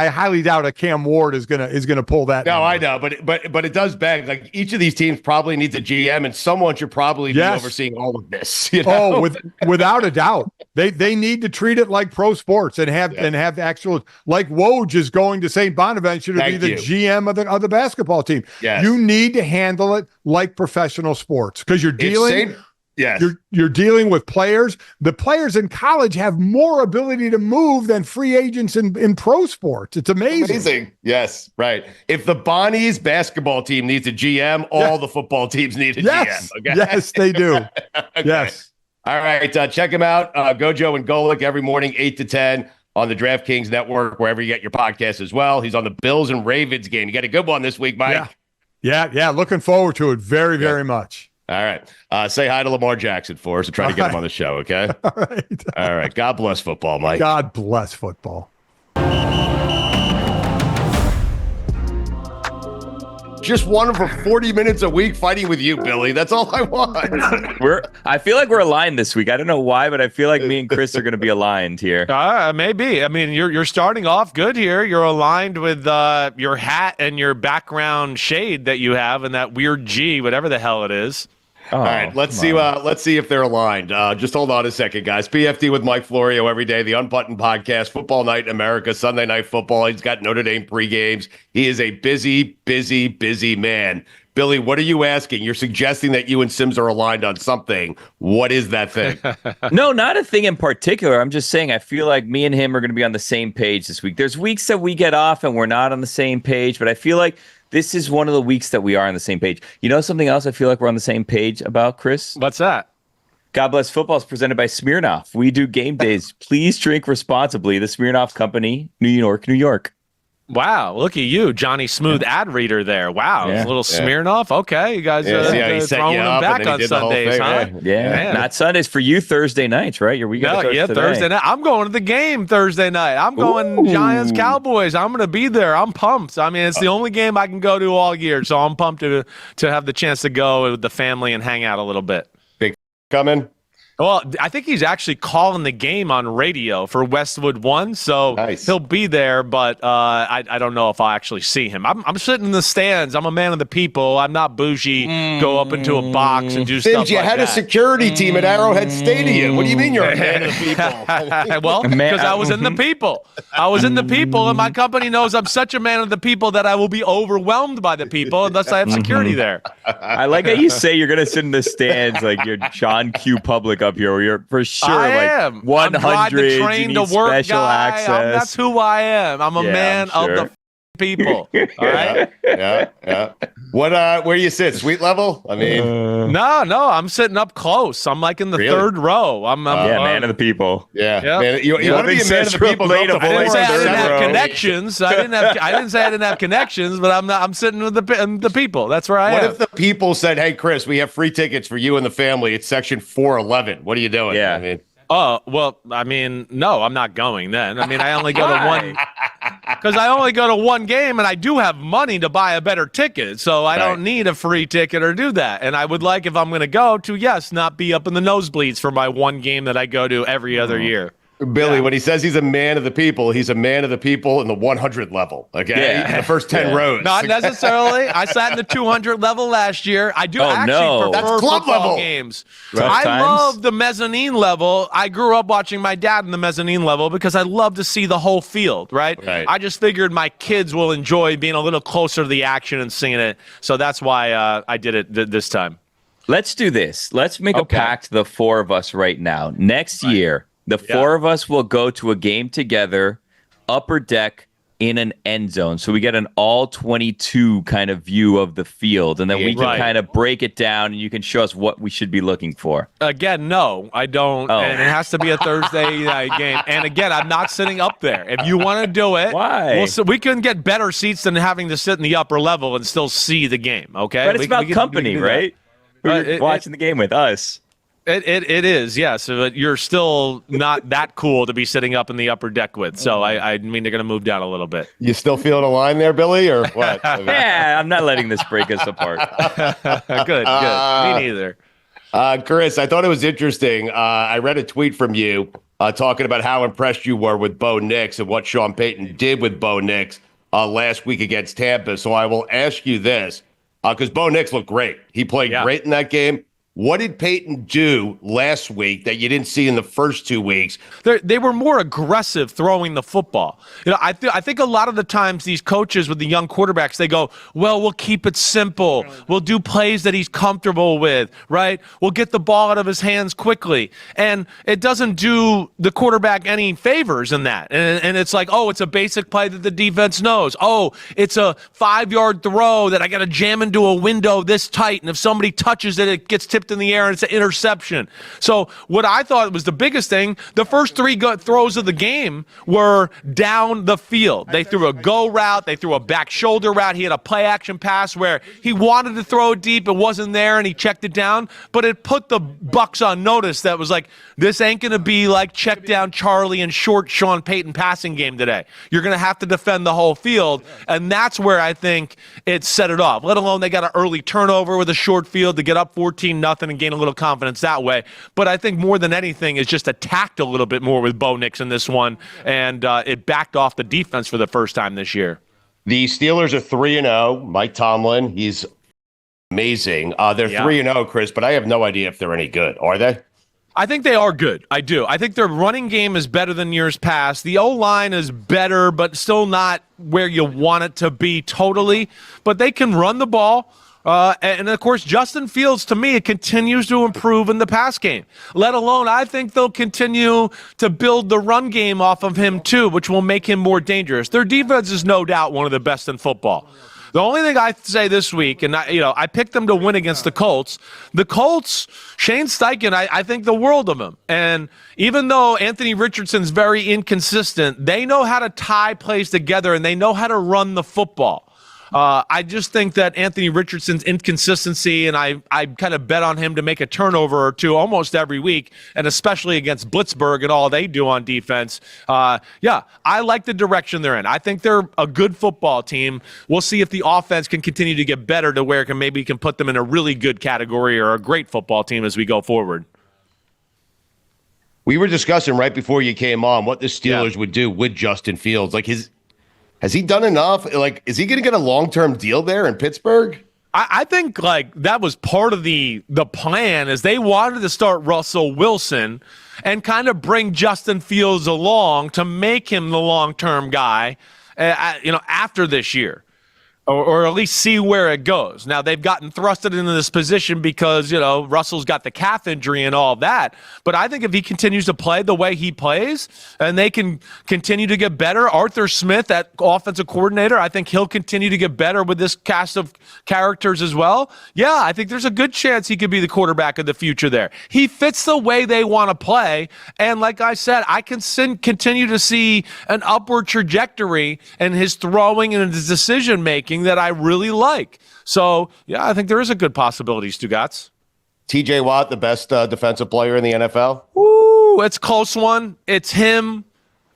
D: highly doubt a Cam Ward is gonna pull that.
A: No,
D: number.
A: I know, but it does beg. Like, each of these teams probably needs a GM, and someone should probably be overseeing all of this. You know?
D: Oh, without a doubt, they need to treat it like pro sports and have actual, like Woj is going to St. Bonaventure to be the GM of the basketball team.
A: Yes.
D: You need to handle it like professional sports because you're dealing.
A: Yes.
D: You're dealing with players. The players in college have more ability to move than free agents in pro sports. It's amazing.
A: Yes, right. If the Bonnies basketball team needs a GM, all the football teams need a GM. Okay?
D: Yes, they do.
A: Okay.
D: Yes.
A: All right. Check him out. Gojo and Golic every morning, 8 to 10 on the DraftKings Network, wherever you get your podcast as well. He's on the Bills and Ravens game. You got a good one this week, Mike.
D: Yeah. Looking forward to it very, very much.
A: All right. Say hi to Lamar Jackson for us and try to get him on the show, okay? All right. God bless football, Mike.
D: God bless football.
A: just want him for 40 minutes a week fighting with you, Billy. That's all I want.
B: I feel like we're aligned this week. I don't know why, but I feel like me and Chris are going to be aligned here.
E: Maybe. I mean, you're starting off good here. You're aligned with your hat and your background shade that you have and that weird G, whatever the hell it is.
A: All right, let's see if they're aligned. Just hold on a second, guys. PFT with Mike Florio every day, the Unbuttoned Podcast, Football Night in America, Sunday Night Football. He's got Notre Dame pre-games. He is a busy, busy, busy man. Billy, what are you asking? You're suggesting that you and Sims are aligned on something. What is that thing?
B: No, not a thing in particular. I'm just saying I feel like me and him are going to be on the same page this week. There's weeks that we get off and we're not on the same page, but I feel like this is one of the weeks that we are on the same page. You know something else I feel like we're on the same page about, Chris?
E: What's that?
B: God Bless Football is presented by Smirnoff. We do game days. Please drink responsibly. The Smirnoff Company, New York, New York.
E: Wow, look at you, Johnny Smooth ad reader there. Wow, a little Smirnoff. Okay, you guys throwing them back on Sundays, huh?
B: Yeah, not Sundays for you. Thursday nights, right? Your weekend.
E: Thursday night. I'm going to the game Thursday night. I'm going Giants Cowboys. I'm going to be there. I'm pumped. I mean, it's the only game I can go to all year, so I'm pumped to have the chance to go with the family and hang out a little bit.
A: Big coming.
E: Well, I think he's actually calling the game on radio for Westwood One, so He'll be there, but I don't know if I'll actually see him. I'm sitting in the stands. I'm a man of the people. I'm not bougie, go up into a box and do stuff like that.
A: You had a security team at Arrowhead Stadium. What do you mean you're a man of the people?
E: Well, because I was in the people. I was in the people, and my company knows I'm such a man of the people that I will be overwhelmed by the people unless I have security there.
B: I like how you say you're going to sit in the stands like you're John Q. Public up here. Where you're for sure
E: I
B: like 100.
E: I'm train to work
B: special
E: guy.
B: access.
E: That's who I am. I'm a man of the people. All right.
A: Yeah. Where do you sit? Suite level? I mean,
E: no. I'm sitting up close. I'm like in the third row. I'm
B: man of the people.
A: Yeah. Man, you want to be a man of the people.
E: I didn't say I didn't have connections. I didn't say I didn't have connections, but I'm sitting with the people. That's where I am.
A: What if the people said, "Hey, Chris, we have free tickets for you and the family. It's section 411." What are you doing?
B: Yeah.
A: I mean,
E: no, I'm not going then. I mean, I only go to one because I only go to one game and I do have money to buy a better ticket. So I don't need a free ticket or do that. And I would like, if I'm going to go to, not be up in the nosebleeds for my one game that I go to every other year.
A: Billy, when he says he's a man of the people, he's a man of the people in the 100 level. Okay, in the first 10 rows.
E: Not necessarily. I sat in the 200 level last year. I do prefer
A: That's club level
E: games. I love the mezzanine level. I grew up watching my dad in the mezzanine level because I love to see the whole field. Right. I just figured my kids will enjoy being a little closer to the action and seeing it. So that's why I did it this time.
B: Let's do this. Let's make a pact, the four of us right now. Next year. The four of us will go to a game together, upper deck in an end zone. So we get an all 22 kind of view of the field. And then we can kind of break it down and you can show us what we should be looking for.
E: Again, no, I don't. And it has to be a Thursday night game. And again, I'm not sitting up there. If you want to do it, we can get better seats than having to sit in the upper level and still see the game. Okay.
B: But it's about company, right? You're watching the game with us.
E: It is, yes. But you're still not that cool to be sitting up in the upper deck with. So I mean, they're going to move down a little bit.
A: You still feeling a line there, Billy, or what?
B: Yeah, I'm not letting this break us apart.
E: Good. Me neither.
A: Chris, I thought it was interesting. I read a tweet from you talking about how impressed you were with Bo Nix and what Sean Payton did with Bo Nix last week against Tampa. So I will ask you this, because Bo Nix looked great. He played great in that game. What did Payton do last week that you didn't see in the first 2 weeks?
E: They were more aggressive throwing the football. You know, I think a lot of the times these coaches with the young quarterbacks, they go, well, we'll keep it simple. We'll do plays that he's comfortable with, right? We'll get the ball out of his hands quickly. And it doesn't do the quarterback any favors in that. And it's like, oh, it's a basic play that the defense knows. Oh, it's a 5-yard throw that I got to jam into a window this tight. And if somebody touches it, it gets tipped tipped in the air and it's an interception. So what I thought was the biggest thing, the first 3 throws of the game were down the field. They threw a go route, they threw a back shoulder route, he had a play action pass where he wanted to throw it deep, it wasn't there, and he checked it down, but it put the Bucs on notice that was like, this ain't going to be like check down Charlie and short Sean Payton passing game today. You're going to have to defend the whole field, and that's where I think it set it off, let alone they got an early turnover with a short field to get up 14-0 and gain a little confidence that way. But I think more than anything is just attacked a little bit more with Bo Nix in this one, and it backed off the defense for the first time this year.
A: The Steelers are 3-0. Mike Tomlin, he's amazing. They're 3-0, Chris, but I have no idea if they're any good. Are they?
E: I think they are good. I do. I think their running game is better than years past. The O-line is better, but still not where you want it to be totally. But they can run the ball. And, of course, Justin Fields, to me, it continues to improve in the pass game. Let alone, I think they'll continue to build the run game off of him, too, which will make him more dangerous. Their defense is no doubt one of the best in football. The only thing I say this week, and I picked them to win against the Colts. The Colts, Shane Steichen, I think the world of him. And even though Anthony Richardson's very inconsistent, they know how to tie plays together and they know how to run the football. I just think that Anthony Richardson's inconsistency, and I kind of bet on him to make a turnover or two almost every week, and especially against Blitzburg and all they do on defense. I like the direction they're in. I think they're a good football team. We'll see if the offense can continue to get better to where it can put them in a really good category or a great football team as we go forward.
A: We were discussing right before you came on what the Steelers would do with Justin Fields. Like has he done enough? Like, is he going to get a long-term deal there in Pittsburgh?
E: I think like that was part of the plan is they wanted to start Russell Wilson and kind of bring Justin Fields along to make him the long-term guy, after this year. Or at least see where it goes. Now, they've gotten thrusted into this position because, Russell's got the calf injury and all of that. But I think if he continues to play the way he plays and they can continue to get better, Arthur Smith, that offensive coordinator, I think he'll continue to get better with this cast of characters as well. Yeah, I think there's a good chance he could be the quarterback of the future there. He fits the way they want to play. And like I said, I can continue to see an upward trajectory in his throwing and his decision-making that I really like. So, I think there is a good possibility, Stugotz.
A: TJ Watt, the best defensive player in the NFL?
E: Ooh, it's a close one. It's him.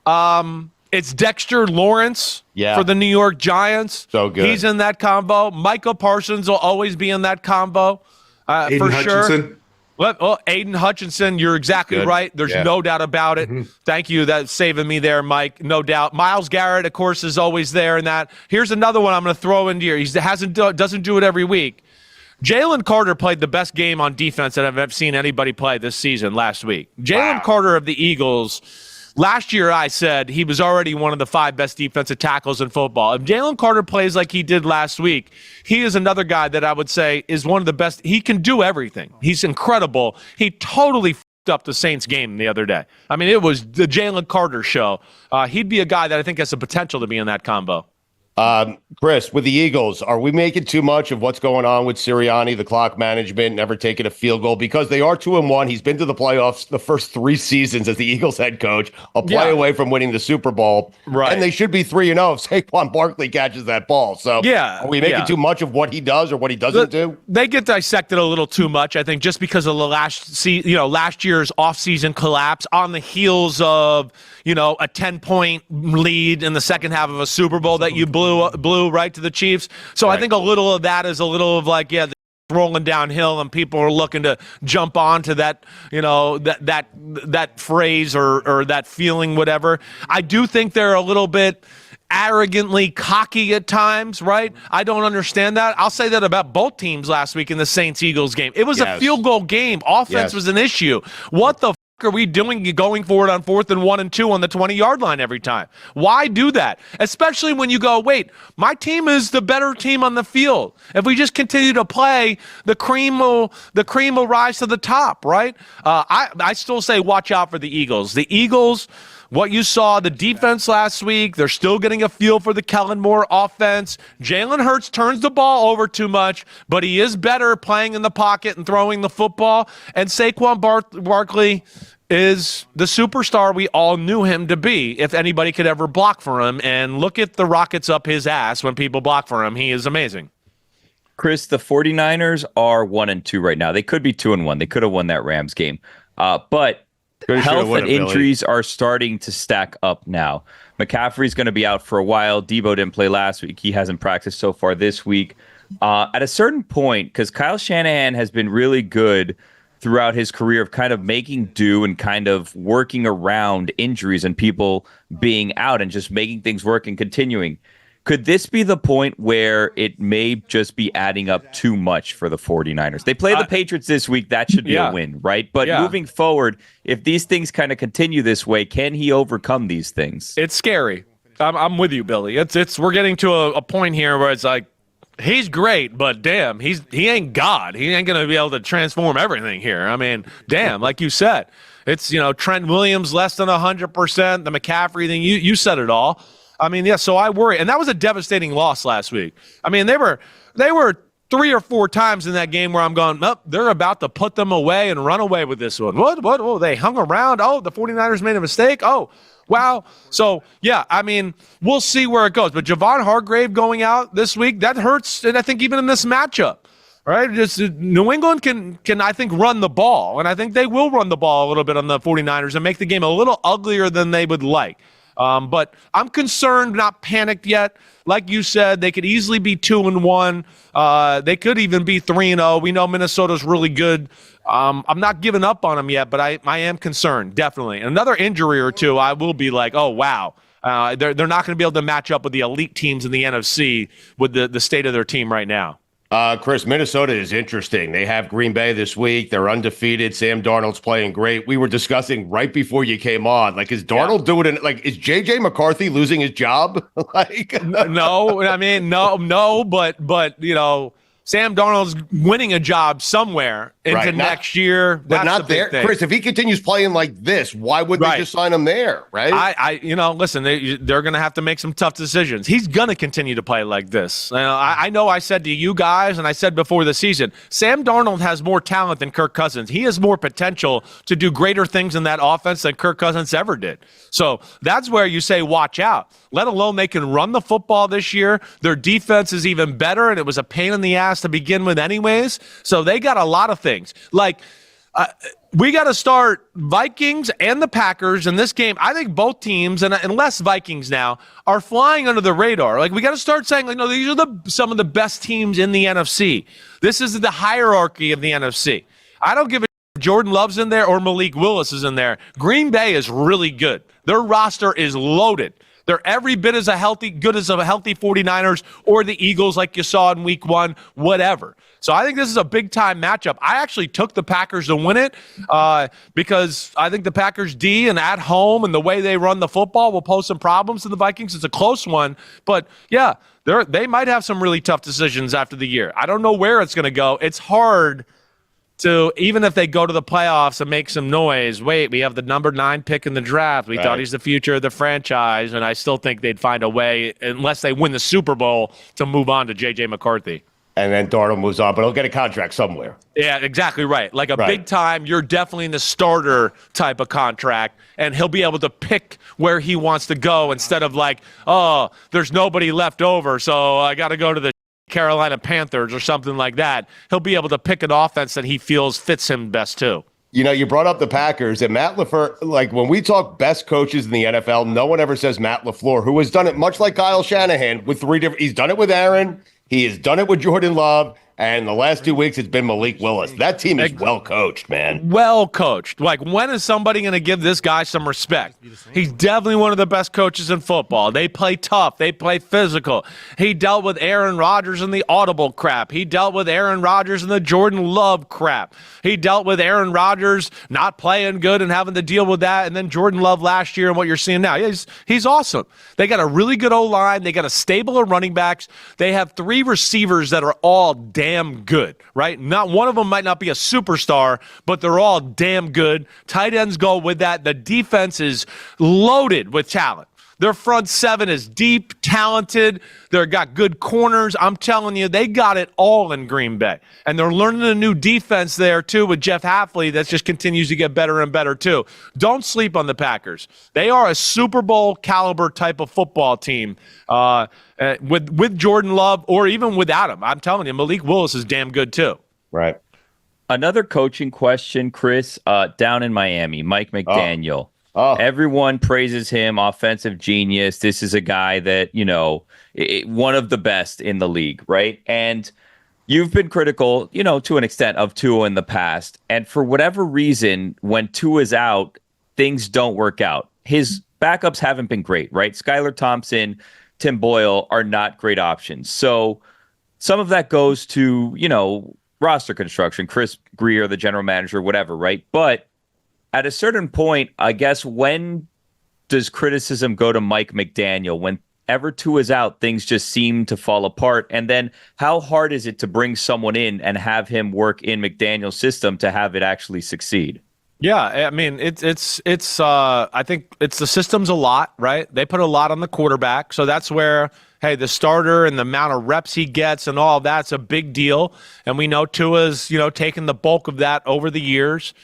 E: It's Dexter Lawrence for the New York Giants.
A: So good.
E: He's in that combo. Michael Parsons will always be in that combo for sure. Well, Aiden Hutchinson, you're exactly right. There's no doubt about it. Mm-hmm. Thank you. That's saving me there, Mike. No doubt. Myles Garrett, of course, is always there in that. Here's another one I'm going to throw into here. He doesn't do it every week. Jalen Carter played the best game on defense that I've seen anybody play this season last week. Jalen Carter of the Eagles. Last year, I said he was already one of the 5 best defensive tackles in football. If Jalen Carter plays like he did last week, he is another guy that I would say is one of the best. He can do everything. He's incredible. He totally f***ed up the Saints game the other day. I mean, it was the Jalen Carter show. He'd be a guy that I think has the potential to be in that combo.
A: Chris, with the Eagles, are we making too much of what's going on with Sirianni, the clock management, never taking a field goal? Because they are 2-1. He's been to the playoffs the first 3 seasons as the Eagles head coach, a play away from winning the Super Bowl. Right. And they should be 3-0 if Saquon Barkley catches that ball. So are we making too much of what he does or what he doesn't do? They
E: get dissected a little too much, I think, just because of the last year's offseason collapse on the heels of, a 10-point lead in the second half of a Super Bowl that you blew right to the Chiefs. So I think a little of that is a little of like, rolling downhill and people are looking to jump onto that, that phrase or that feeling, whatever. I do think they're a little bit arrogantly cocky at times, right? I don't understand that. I'll say that about both teams last week in the Saints-Eagles game. It was a field goal game. Offense was an issue. What the are we doing going forward on 4th and 1 and 2 on the 20-yard line every time? Why do that? Especially when you go, wait, my team is the better team on the field. If we just continue to play, the cream will rise to the top, right? I still say watch out for the Eagles. The Eagles what you saw, the defense last week, they're still getting a feel for the Kellen Moore offense. Jalen Hurts turns the ball over too much, but he is better playing in the pocket and throwing the football. And Saquon Barkley is the superstar we all knew him to be, if anybody could ever block for him. And look at the rockets up his ass when people block for him. He is amazing.
B: Chris, the 49ers are 1-2 right now. They could be 2-1. They could have won that Rams game. But health and injuries are starting to stack up now. McCaffrey's going to be out for a while. Debo didn't play last week. He hasn't practiced so far this week. At a certain point, because Kyle Shanahan has been really good throughout his career of kind of making do and kind of working around injuries and people being out and just making things work and continuing. Could this be the point where it may just be adding up too much for the 49ers? They play the Patriots this week. That should be a win, right? But moving forward, if these things kind of continue this way, can he overcome these things?
E: It's scary. I'm with you, Billy. We're getting to a point here where it's like, he's great, but damn, he ain't God. He ain't going to be able to transform everything here. I mean, damn, like you said, it's, Trent Williams less than 100%, the McCaffrey thing, you said it all. I mean, yeah, so I worry. And that was a devastating loss last week. I mean, they were 3 or 4 times in that game where I'm going, they're about to put them away and run away with this one. What? Oh, they hung around. Oh, the 49ers made a mistake. Oh, wow. So, yeah, I mean, we'll see where it goes. But Javon Hargrave going out this week, that hurts, and I think even in this matchup. Right? Just New England can I think run the ball, and I think they will run the ball a little bit on the 49ers and make the game a little uglier than they would like. But I'm concerned, not panicked yet. Like you said, they could easily be 2-1. They could even be 3-0. We know Minnesota's really good. I'm not giving up on them yet, but I am concerned, definitely. Another injury or two, I will be like, oh, wow. They're not going to be able to match up with the elite teams in the NFC with the state of their team right now.
A: Chris, Minnesota is interesting. They have Green Bay this week. They're undefeated. Sam Darnold's playing great. We were discussing right before you came on, like, is Darnold doing it? Like, is JJ McCarthy losing his job?
E: No, I mean, no, but Sam Darnold's winning a job somewhere into next year.
A: But not there. Chris, if he continues playing like this, why would they just sign him there, right?
E: Listen, they're going to have to make some tough decisions. He's going to continue to play like this. I know I said to you guys, and I said before the season, Sam Darnold has more talent than Kirk Cousins. He has more potential to do greater things in that offense than Kirk Cousins ever did. So that's where you say, watch out. Let alone they can run the football this year. Their defense is even better, and it was a pain in the ass to begin with anyways. So they got a lot of things. Like, we got to start Vikings and the Packers in this game. I think both teams, and less Vikings now, are flying under the radar. Like, we got to start saying, like, no, these are some of the best teams in the NFC. This is the hierarchy of the NFC. I don't give a if Jordan Love's in there or Malik Willis is in there. Green Bay is really good. Their roster is loaded. They're every bit as good as a healthy 49ers or the Eagles like you saw in week 1, whatever. So I think this is a big-time matchup. I actually took the Packers to win it because I think the Packers D and at home and the way they run the football will pose some problems to the Vikings. It's a close one. But, yeah, they might have some really tough decisions after the year. I don't know where it's going to go. It's hard to, even if they go to the playoffs and make some noise, wait, we have the number 9 pick in the draft. We thought he's the future of the franchise, and I still think they'd find a way, unless they win the Super Bowl, to move on to J.J. McCarthy.
A: And then Darnold moves on, but he'll get a contract somewhere.
E: Yeah, exactly right. Like a big time, you're definitely in the starter type of contract, and he'll be able to pick where he wants to go instead of like, oh, there's nobody left over, so I got to go to the Carolina Panthers or something like that. He'll be able to pick an offense that he feels fits him best too.
A: You brought up the Packers and Matt LaFleur. Like, when we talk best coaches in the NFL, no one ever says Matt LaFleur, who has done it much like Kyle Shanahan with 3 different. He's done it with Aaron. He has done it with Jordan Love. And the last 2 weeks, it's been Malik Willis. That team is well coached, man.
E: Well coached. Like, when is somebody going to give this guy some respect? He's definitely one of the best coaches in football. They play tough. They play physical. He dealt with Aaron Rodgers and the audible crap. He dealt with Aaron Rodgers and the Jordan Love crap. He dealt with Aaron Rodgers not playing good and having to deal with that. And then Jordan Love last year and what you're seeing now. Yeah, he's awesome. They got a really good O-line. They got a stable of running backs. They have 3 receivers that are all damn damn good, right? Not one of them might not be a superstar, but they're all damn good. Tight ends go with that. The defense is loaded with talent. Their front seven is deep, talented. They've got good corners. I'm telling you, they got it all in Green Bay. And they're learning a new defense there, too, with Jeff Hafley that just continues to get better and better, too. Don't sleep on the Packers. They are a Super Bowl caliber type of football team with Jordan Love or even without him. I'm telling you, Malik Willis is damn good, too.
A: Right.
B: Another coaching question, Chris, down in Miami, Mike McDaniel. Everyone praises him, offensive genius. This is a guy that, one of the best in the league, right? And you've been critical, to an extent of Tua in the past. And for whatever reason, when Tua's out, things don't work out. His backups haven't been great, right? Skylar Thompson, Tim Boyle are not great options. So some of that goes to, roster construction, Chris Grier, the general manager, whatever, right? But at a certain point, I guess, when does criticism go to Mike McDaniel? Whenever Tua's out, things just seem to fall apart. And then how hard is it to bring someone in and have him work in McDaniel's system to have it actually succeed?
E: Yeah, I mean, it's I think it's the system's a lot, right? They put a lot on the quarterback. So that's where, hey, the starter and the amount of reps he gets and all of that's a big deal. And we know Tua's, taken the bulk of that over the years.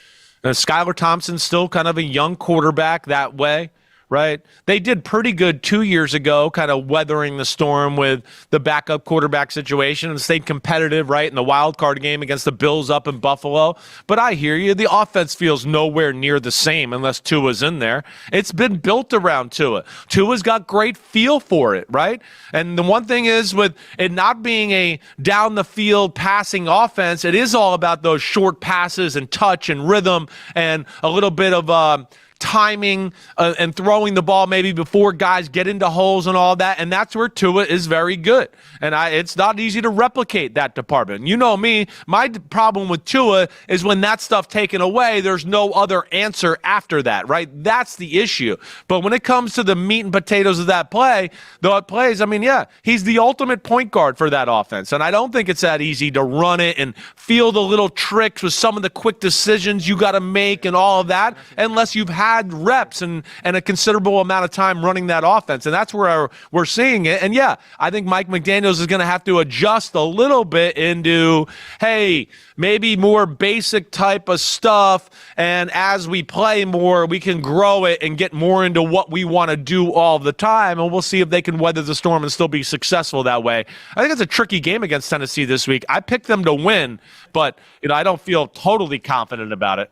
E: Skylar Thompson's still kind of a young quarterback that way, right? They did pretty good 2 years ago, kind of weathering the storm with the backup quarterback situation and stayed competitive, right, in the wild card game against the Bills up in Buffalo. But I hear you. The offense feels nowhere near the same unless Tua's in there. It's been built around Tua. Tua's got great feel for it, right? And the one thing is, with it not being a down-the-field passing offense, it is all about those short passes and touch and rhythm and a little bit of timing and throwing the ball maybe before guys get into holes and all that, and that's where Tua is very good. And it's not easy to replicate that department. You know me, my problem with Tua is when that stuff taken away, there's no other answer after that, right? That's the issue. But when it comes to the meat and potatoes of that play, though it plays, I mean, yeah, he's the ultimate point guard for that offense, and I don't think it's that easy to run it and feel the little tricks with some of the quick decisions you got to make and all of that, unless you've had reps and a considerable amount of time running that offense. And that's where we're seeing it. And yeah, I think Mike McDaniels is going to have to adjust a little bit into, hey, maybe more basic type of stuff. And as we play more, we can grow it and get more into what we want to do all the time. And we'll see if they can weather the storm and still be successful that way. I think it's a tricky game against Tennessee this week. I picked them to win, but I don't feel totally confident about it.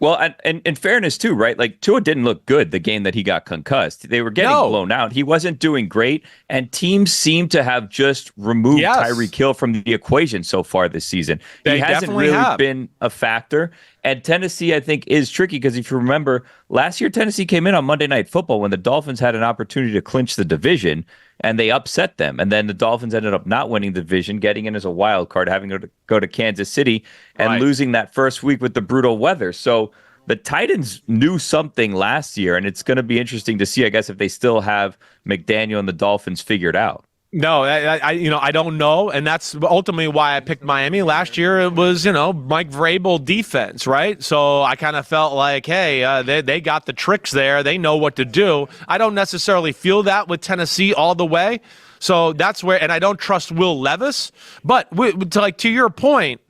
B: Well, and in fairness, too, right? Like, Tua didn't look good the game that he got concussed. They were getting blown out. He wasn't doing great, and teams seem to have just removed Tyreek Hill from the equation so far this season. He hasn't really been a factor. And Tennessee, I think, is tricky because if you remember, last year Tennessee came in on Monday Night Football when the Dolphins had an opportunity to clinch the division, and they upset them. And then the Dolphins ended up not winning the division, getting in as a wild card, having to go to Kansas City, and losing that first week with the brutal weather. So the Titans knew something last year, and it's going to be interesting to see, I guess, if they still have McDaniel and the Dolphins figured out.
E: No, I don't know, and that's ultimately why I picked Miami. Last year it was, Mike Vrabel defense, right? So I kind of felt like, hey, they got the tricks there. They know what to do. I don't necessarily feel that with Tennessee all the way. So that's where, and I don't trust Will Levis. But to your point,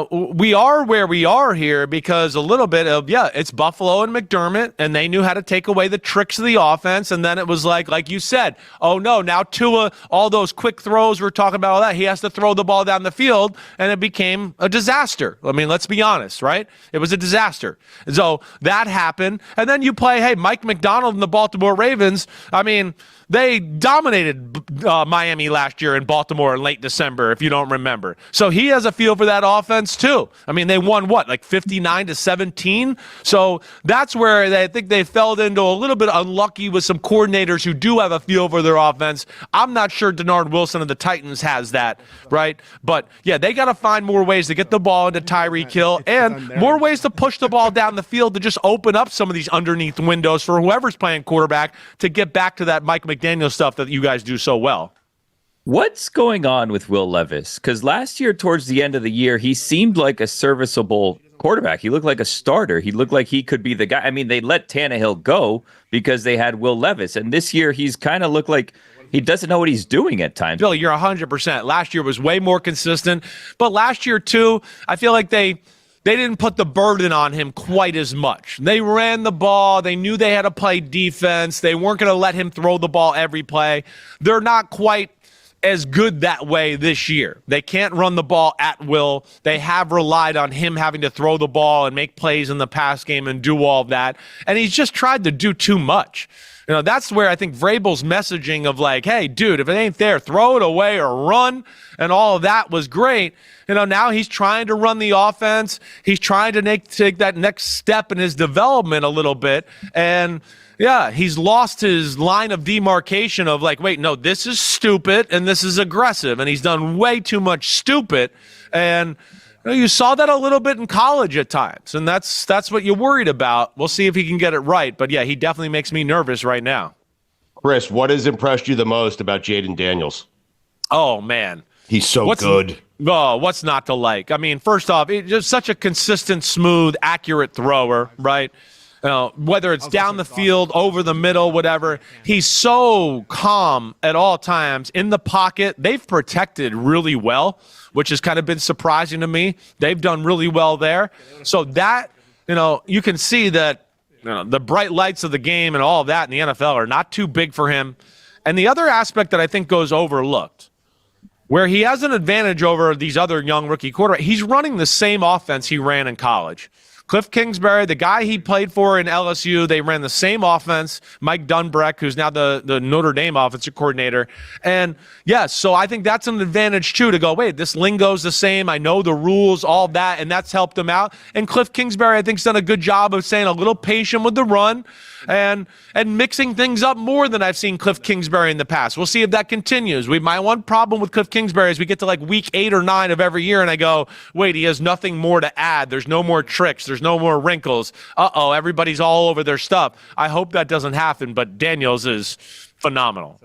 E: we are where we are here because a little bit of, it's Buffalo and McDermott, and they knew how to take away the tricks of the offense. And then it was like you said, oh no, now Tua, all those quick throws we're talking about, all that, he has to throw the ball down the field, and it became a disaster. I mean, let's be honest, right? It was a disaster. So that happened. And then you play, hey, Mike McDonald and the Baltimore Ravens. I mean, they dominated Miami last year in Baltimore in late December, if you don't remember. So he has a feel for that offense too. I mean, they won 59-17? So that's where I think they fell into a little bit unlucky with some coordinators who do have a feel for their offense. I'm not sure Denard Wilson of the Titans has that, right? But yeah, they got to find more ways to get the ball into Tyreek Hill and more ways to push the ball down the field to just open up some of these underneath windows for whoever's playing quarterback to get back to that Mike McDaniel stuff that you guys do so well.
B: What's going on with Will Levis? Because last year, towards the end of the year, he seemed like a serviceable quarterback. He looked like a starter. He looked like he could be the guy. I mean, they let Tannehill go because they had Will Levis. And this year, he's kind of looked like he doesn't know what he's doing at times.
E: Billy, you're 100%. Last year was way more consistent. But last year, too, I feel like they didn't put the burden on him quite as much. They ran the ball. They knew they had to play defense. They weren't going to let him throw the ball every play. They're not quite as good that way this year. They can't run the ball at will. They have relied on him having to throw the ball and make plays in the pass game and do all of that. And he's just tried to do too much. That's where I think Vrabel's messaging of like, hey, dude, if it ain't there, throw it away or run, and all of that was great. Now he's trying to run the offense. He's trying to take that next step in his development a little bit. And yeah, he's lost his line of demarcation of like, wait, no, this is stupid and this is aggressive. And he's done way too much stupid. And you saw that a little bit in college at times. And that's what you're worried about. We'll see if he can get it right. But yeah, he definitely makes me nervous right now.
A: Chris, what has impressed you the most about Jaden Daniels?
E: Oh, man.
A: He's so good.
E: Oh, what's not to like? I mean, first off, he's just such a consistent, smooth, accurate thrower, right? Whether it's down the field, over the middle, whatever. He's so calm at all times in the pocket. They've protected really well, which has kind of been surprising to me. They've done really well there. So that, you can see that the bright lights of the game and all of that in the NFL are not too big for him. And the other aspect that I think goes overlooked, where he has an advantage over these other young rookie quarterbacks, he's running the same offense he ran in college. Cliff Kingsbury, the guy he played for in LSU, they ran the same offense. Mike Dunbreck, who's now the Notre Dame offensive coordinator. And yes, so I think that's an advantage too, to go, wait, this lingo's the same. I know the rules, all that, and that's helped him out. And Cliff Kingsbury, I think, has done a good job of staying a little patient with the run and mixing things up more than I've seen Cliff Kingsbury in the past. We'll see if that continues. My one problem with Cliff Kingsbury is we get to like week 8 or 9 of every year and I go, wait, he has nothing more to add. There's no more tricks. There's no more wrinkles. Everybody's all over their stuff. I hope that doesn't happen, but Daniels is phenomenal.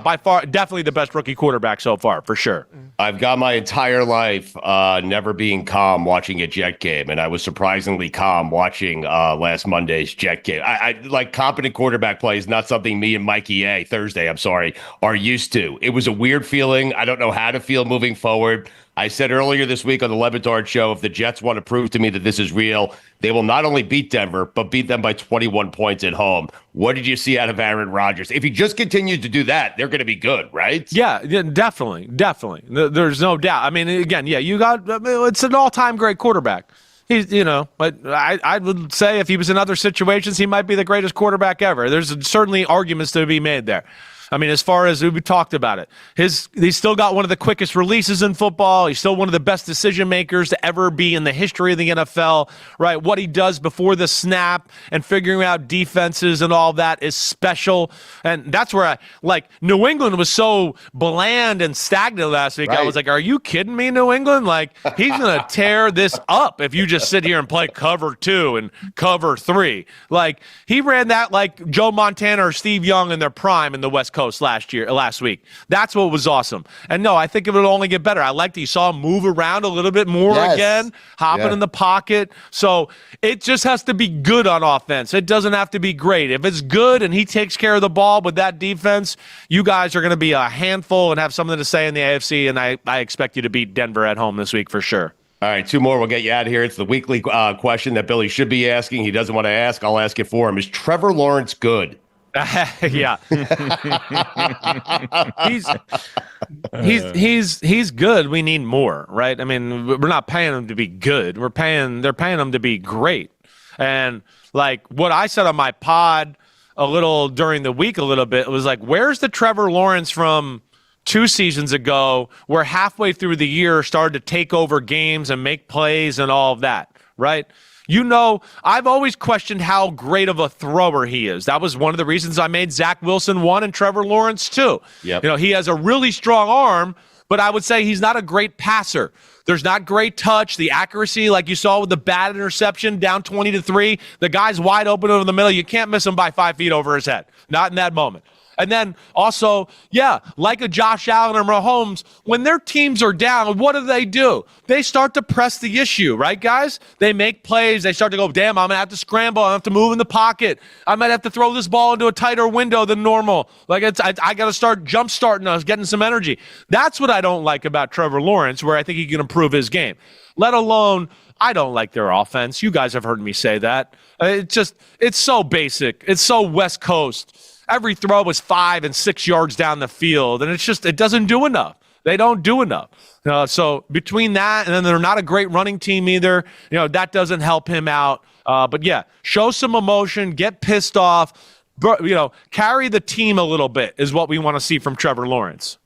E: By far, definitely the best rookie quarterback so far, for sure.
A: I've got my entire life never being calm watching a Jet game, and I was surprisingly calm watching last Monday's Jet game. I like competent quarterback play is not something me and Mikey Thursday, are used to. It was a weird feeling. I don't know how to feel moving forward. I said earlier this week on the Le Batard Show, if the Jets want to prove to me that this is real, they will not only beat Denver, but beat them by 21 points at home. What did you see out of Aaron Rodgers? If he just continues to do that, they're going to be good, right?
E: Yeah, definitely. There's no doubt. I mean, again, yeah, it's an all-time great quarterback. He's, but I would say if he was in other situations, he might be the greatest quarterback ever. There's certainly arguments to be made there. I mean, as far as we talked about it, he's still got one of the quickest releases in football. He's still one of the best decision makers to ever be in the history of the NFL, right? What he does before the snap and figuring out defenses and all that is special. And that's where New England was so bland and stagnant last week. Right. I was like, are you kidding me, New England? Like, he's going to tear this up if you just sit here and play cover 2 and cover 3. Like, he ran that like Joe Montana or Steve Young in their prime in the West Coast last week. That's what was awesome. And no, I think it would only get better. I liked that you saw him move around a little bit more again, hopping in the pocket. So it just has to be good on offense. It doesn't have to be great. If it's good and he takes care of the ball with that defense, you guys are going to be a handful and have something to say in the AFC, and I expect you to beat Denver at home this week for sure.
A: All right, 2 more. We'll get you out of here. It's the weekly question that Billy should be asking. He doesn't want to ask. I'll ask it for him. Is Trevor Lawrence good?
E: Yeah. he's good. We need more, right? I mean, we're not paying him to be good. They're paying him to be great. And like what I said on my pod a little during the week, it was like, where's the Trevor Lawrence from 2 seasons ago where halfway through the year started to take over games and make plays and all of that, right? I've always questioned how great of a thrower he is. That was one of the reasons I made Zach Wilson 1 and Trevor Lawrence 2. Yep. He has a really strong arm, but I would say he's not a great passer. There's not great touch. The accuracy, like you saw with the bad interception down 20-3, the guy's wide open over the middle. You can't miss him by 5 feet over his head. Not in that moment. And then also, like a Josh Allen or Mahomes, when their teams are down, what do? They start to press the issue, right, guys? They make plays. They start to go, damn, I'm going to have to scramble. I have to move in the pocket. I might have to throw this ball into a tighter window than normal. Like, I got to start jump starting us, getting some energy. That's what I don't like about Trevor Lawrence, where I think he can improve his game. Let alone, I don't like their offense. You guys have heard me say that. It's so basic. It's so West Coast. Every throw was 5 and 6 yards down the field, and it doesn't do enough. They don't do enough. So between that and then they're not a great running team either, that doesn't help him out. But show some emotion, get pissed off, carry the team a little bit is what we want to see from Trevor Lawrence.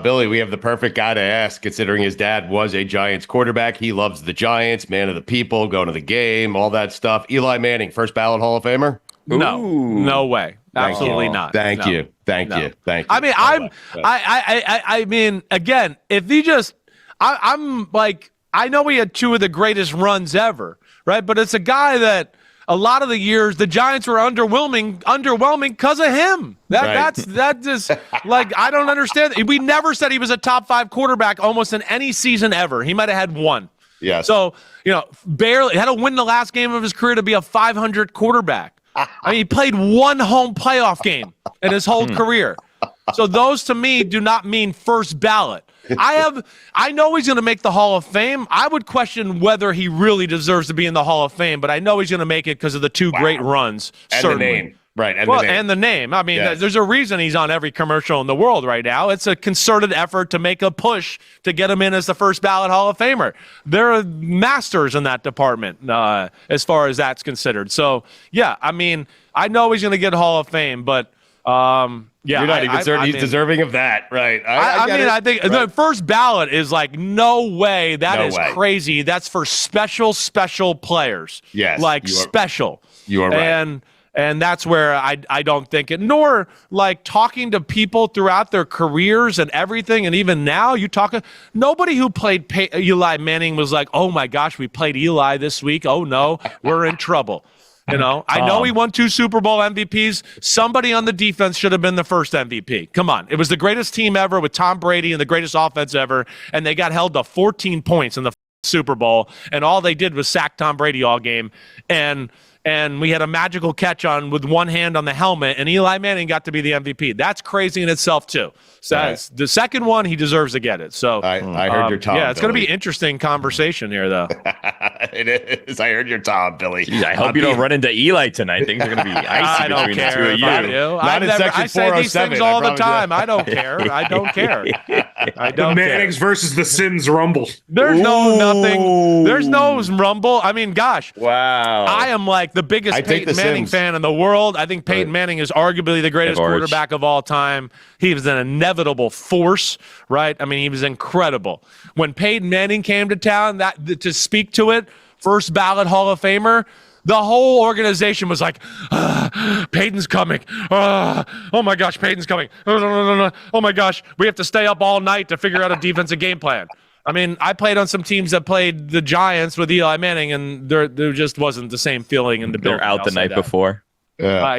A: Billy, we have the perfect guy to ask, considering his dad was a Giants quarterback. He loves the Giants, man of the people, going to the game, all that stuff. Eli Manning, first ballot Hall of Famer?
E: No way. Absolutely not.
A: Thank you.
E: I mean, I mean, again, if he just, I'm like, I know he had 2 of the greatest runs ever, right? But it's a guy that a lot of the years the Giants were underwhelming because of him. That just like, I don't understand. We never said he was a top 5 quarterback almost in any season ever. He might have had 1.
A: Yeah.
E: So, barely had to win the last game of his career to be a 500 quarterback. I mean, he played 1 home playoff game in his whole career. So those to me do not mean first ballot. I know he's going to make the Hall of Fame. I would question whether he really deserves to be in the Hall of Fame, but I know he's going to make it because of the 2 great runs.
A: And
E: certainly.
A: the name. Right.
E: And the name. I mean, There's a reason he's on every commercial in the world right now. It's a concerted effort to make a push to get him in as the first ballot Hall of Famer. They're masters in that department as far as that's considered. So, I mean, I know he's going to get Hall of Fame, but
A: you're not even certain he's deserving of that, right?
E: I think the first ballot is like, no way. That is crazy. That's for special players.
A: Yes.
E: Special. You are right. And that's where I don't think it, nor like talking to people throughout their careers and everything. And even now nobody who played Eli Manning was like, oh my gosh, we played Eli this week. Oh no, we're in trouble. I know he won 2 Super Bowl MVPs. Somebody on the defense should have been the first MVP. Come on. It was the greatest team ever with Tom Brady and the greatest offense ever. And they got held to 14 points in the Super Bowl. And all they did was sack Tom Brady all game. And we had a magical catch on with one hand on the helmet, and Eli Manning got to be the MVP. That's crazy in itself, too. So the second one, he deserves to get it. So
A: I heard your Tom.
E: Yeah, it's going to be interesting conversation here, though.
A: It is. I heard your Tom, Billy.
B: Jeez, I hope you don't run into Eli tonight. Things are going to be icy between the 2 of you.
E: I say these things all the time. I don't care. I don't care.
C: The Mannings versus the Sims rumble.
E: There's nothing. There's no rumble. I mean, gosh.
B: Wow.
E: I am like the biggest Peyton Manning fan in the world. I think Peyton Manning is arguably the greatest quarterback of all time. He was an inevitable force, right? I mean, he was incredible. When Peyton Manning came to town, to speak to it, first ballot Hall of Famer, the whole organization was like, Peyton's coming. Oh my gosh, Peyton's coming. Oh my gosh, we have to stay up all night to figure out a defensive game plan. I mean, I played on some teams that played the Giants with Eli Manning, and there just wasn't the same feeling in the building.
B: They're out the night before.
E: Not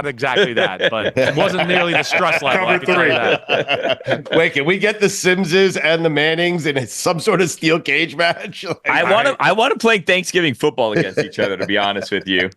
E: exactly that, but it wasn't nearly the stress level. I can tell you that.
A: Wait, can we get the Simses and the Mannings in some sort of steel cage match?
B: I want to play Thanksgiving football against each other. To be honest with you.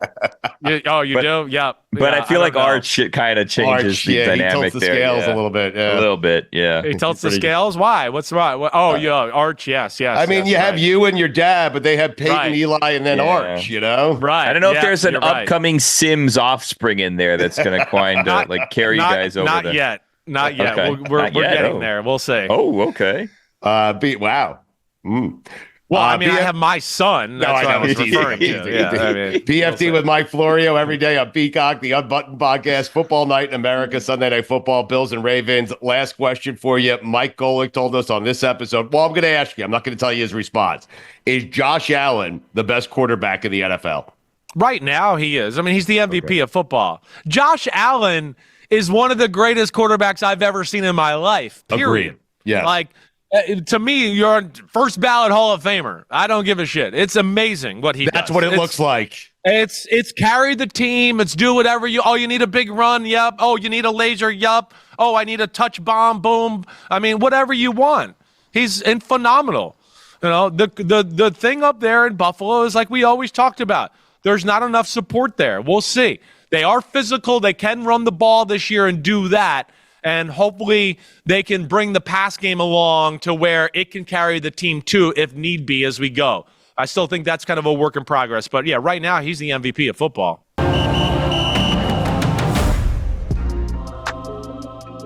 E: You do? Yeah.
B: But I feel like Arch kind of changes the dynamic
A: he tilts the scales a little bit. Yeah.
B: A little bit, yeah.
E: He tilts the scales? Why? What's wrong? Arch, yes.
A: I mean, you have you and your dad, but they have Peyton, Eli, and then Arch,
E: Right.
B: I don't know if there's an upcoming Sims offspring in there that's going to kind of carry you guys over.
E: Not yet. Okay. We're getting there. We'll see.
B: Oh, okay.
A: Wow.
E: Well, I have my son. That's what I was referring to.
A: PFT with Mike Florio every day on Peacock, the Unbuttoned Podcast, Football Night in America, Sunday Night Football, Bills and Ravens. Last question for you. Mike Golic told us on this episode. Well, I'm going to ask you. I'm not going to tell you his response. Is Josh Allen the best quarterback in the NFL?
E: Right now, he is. I mean, he's the MVP of football. Josh Allen is one of the greatest quarterbacks I've ever seen in my life. Period.
A: Agreed. Yeah.
E: To me, you're a first ballot Hall of Famer. I don't give a shit. It's amazing what he does.
A: That's what it looks like.
E: It's carry the team. It's do whatever you need a big run. Yep. Oh, you need a laser. Yup. Oh, I need a touch bomb. Boom. I mean, whatever you want. He's phenomenal. The thing up there in Buffalo is like we always talked about. There's not enough support there. We'll see. They are physical. They can run the ball this year and do that. And hopefully they can bring the pass game along to where it can carry the team too, if need be, as we go. I still think that's kind of a work in progress. But yeah, right now he's the MVP of football.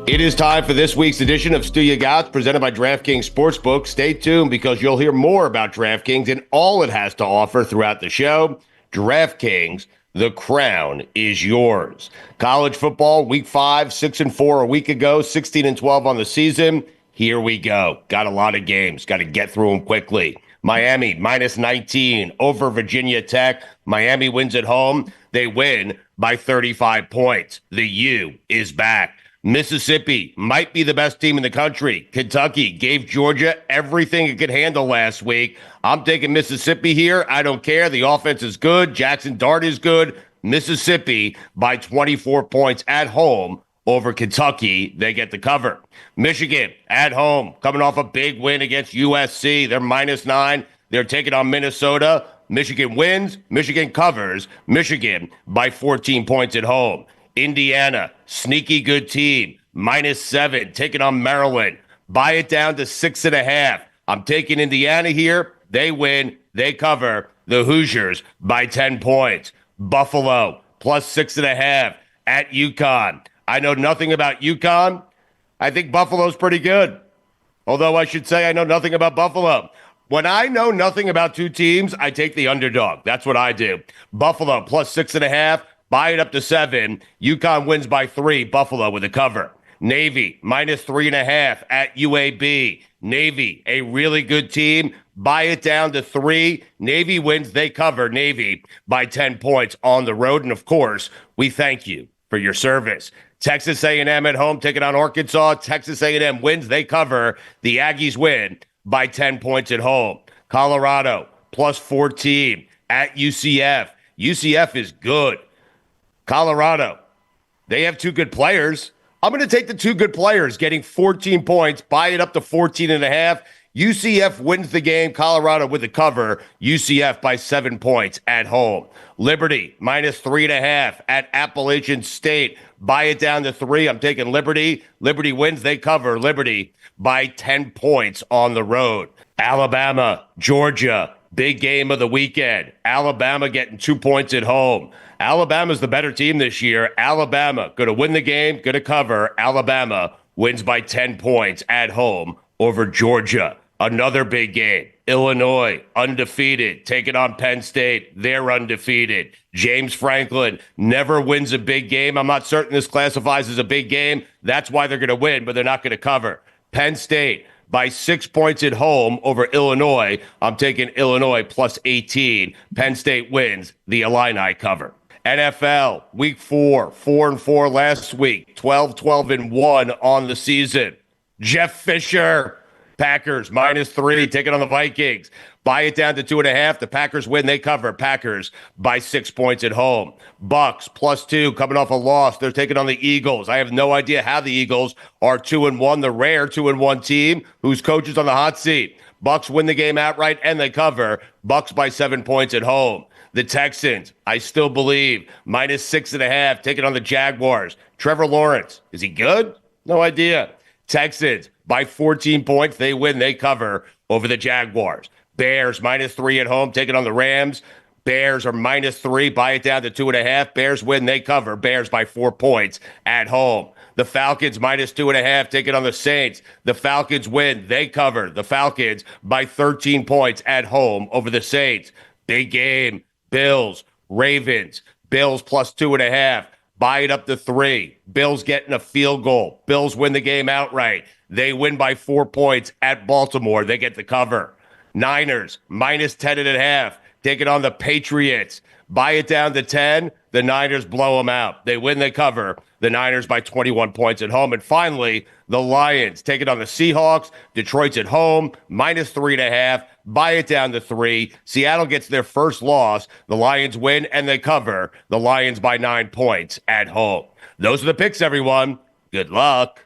A: It is time for this week's edition of Stu Ya Gotz, presented by DraftKings Sportsbook. Stay tuned because you'll hear more about DraftKings and all it has to offer throughout the show. DraftKings, the crown is yours. College football, week 5, 6-4 a week ago, 16-12 on the season. Here we go. Got a lot of games. Got to get through them quickly. Miami, minus 19 over Virginia Tech. Miami wins at home. They win by 35 points. The U is back. Mississippi might be the best team in the country. Kentucky gave Georgia everything it could handle last week. I'm taking Mississippi here. I don't care. The offense is good. Jackson Dart is good. Mississippi by 24 points at home over Kentucky. They get the cover. Michigan at home, coming off a big win against USC. They're minus 9. They're taking on Minnesota. Michigan wins. Michigan covers. Michigan by 14 points at home. Indiana, sneaky good team, minus 7, taking on Maryland. Buy it down to 6.5. I'm taking Indiana here. They win. They cover. The Hoosiers by 10 points. Buffalo plus 6.5 at UConn. I know nothing about UConn. I think Buffalo's pretty good. Although I should say I know nothing about Buffalo. When I know nothing about two teams, I take the underdog. That's what I do. Buffalo plus 6.5. Buy it up to 7. UConn wins by 3. Buffalo with a cover. Navy minus 3.5 at UAB. Navy, a really good team. Buy it down to 3. Navy wins. They cover. Navy by 10 points on the road. And of course, we thank you for your service. Texas A&M at home taking on Arkansas. Texas A&M wins. They cover. The Aggies win by 10 points at home. Colorado plus 14 at UCF. UCF is good. Colorado, they have 2 good players. I'm going to take the 2 good players, getting 14 points, buy it up to 14.5. UCF wins the game. Colorado with the cover. UCF by 7 points at home. Liberty minus 3.5 at Appalachian State. Buy it down to 3. I'm taking Liberty. Liberty wins. They cover. Liberty by 10 points on the road. Alabama, Georgia, big game of the weekend. Alabama getting 2 points at home. Alabama's the better team this year. Alabama going to win the game, going to cover. Alabama wins by 10 points at home over Georgia. Another big game. Illinois, undefeated, taking on Penn State. They're undefeated. James Franklin never wins a big game. I'm not certain this classifies as a big game. That's why they're going to win, but they're not going to cover. Penn State by 6 points at home over Illinois. I'm taking Illinois plus 18. Penn State wins. The Illini cover. NFL, week 4, 4-4 last week, 12-12-1 on the season. Jeff Fisher, Packers minus 3, taking on the Vikings. Buy it down to 2.5. The Packers win. They cover. Packers by 6 points at home. Bucks plus 2, coming off a loss. They're taking on the Eagles. I have no idea how the Eagles are 2-1, the rare 2-1 team whose coach is on the hot seat. Bucks win the game outright and they cover. Bucks by 7 points at home. The Texans, I still believe, minus 6.5, taking on the Jaguars. Trevor Lawrence, is he good? No idea. Texans, by 14 points, they win, they cover over the Jaguars. Bears, minus 3 at home, taking on the Rams. Bears are minus 3, buy it down to 2.5. Bears win, they cover. Bears by 4 points at home. The Falcons, minus 2.5, taking on the Saints. The Falcons win, they cover. The Falcons by 13 points at home over the Saints. Big game. Bills, Ravens, Bills plus 2.5. Buy it up to 3. Bills getting a field goal. Bills win the game outright. They win by 4 points at Baltimore. They get the cover. Niners, minus 10.5. Taking on the Patriots. Buy it down to 10. The Niners blow them out. They win, they cover. The Niners by 21 points at home. And finally, the Lions taking on the Seahawks. Detroit's at home, minus 3.5. buy it down to 3. Seattle gets their first loss. The Lions win and they cover. The Lions by 9 points at home. Those are the picks, everyone. Good luck.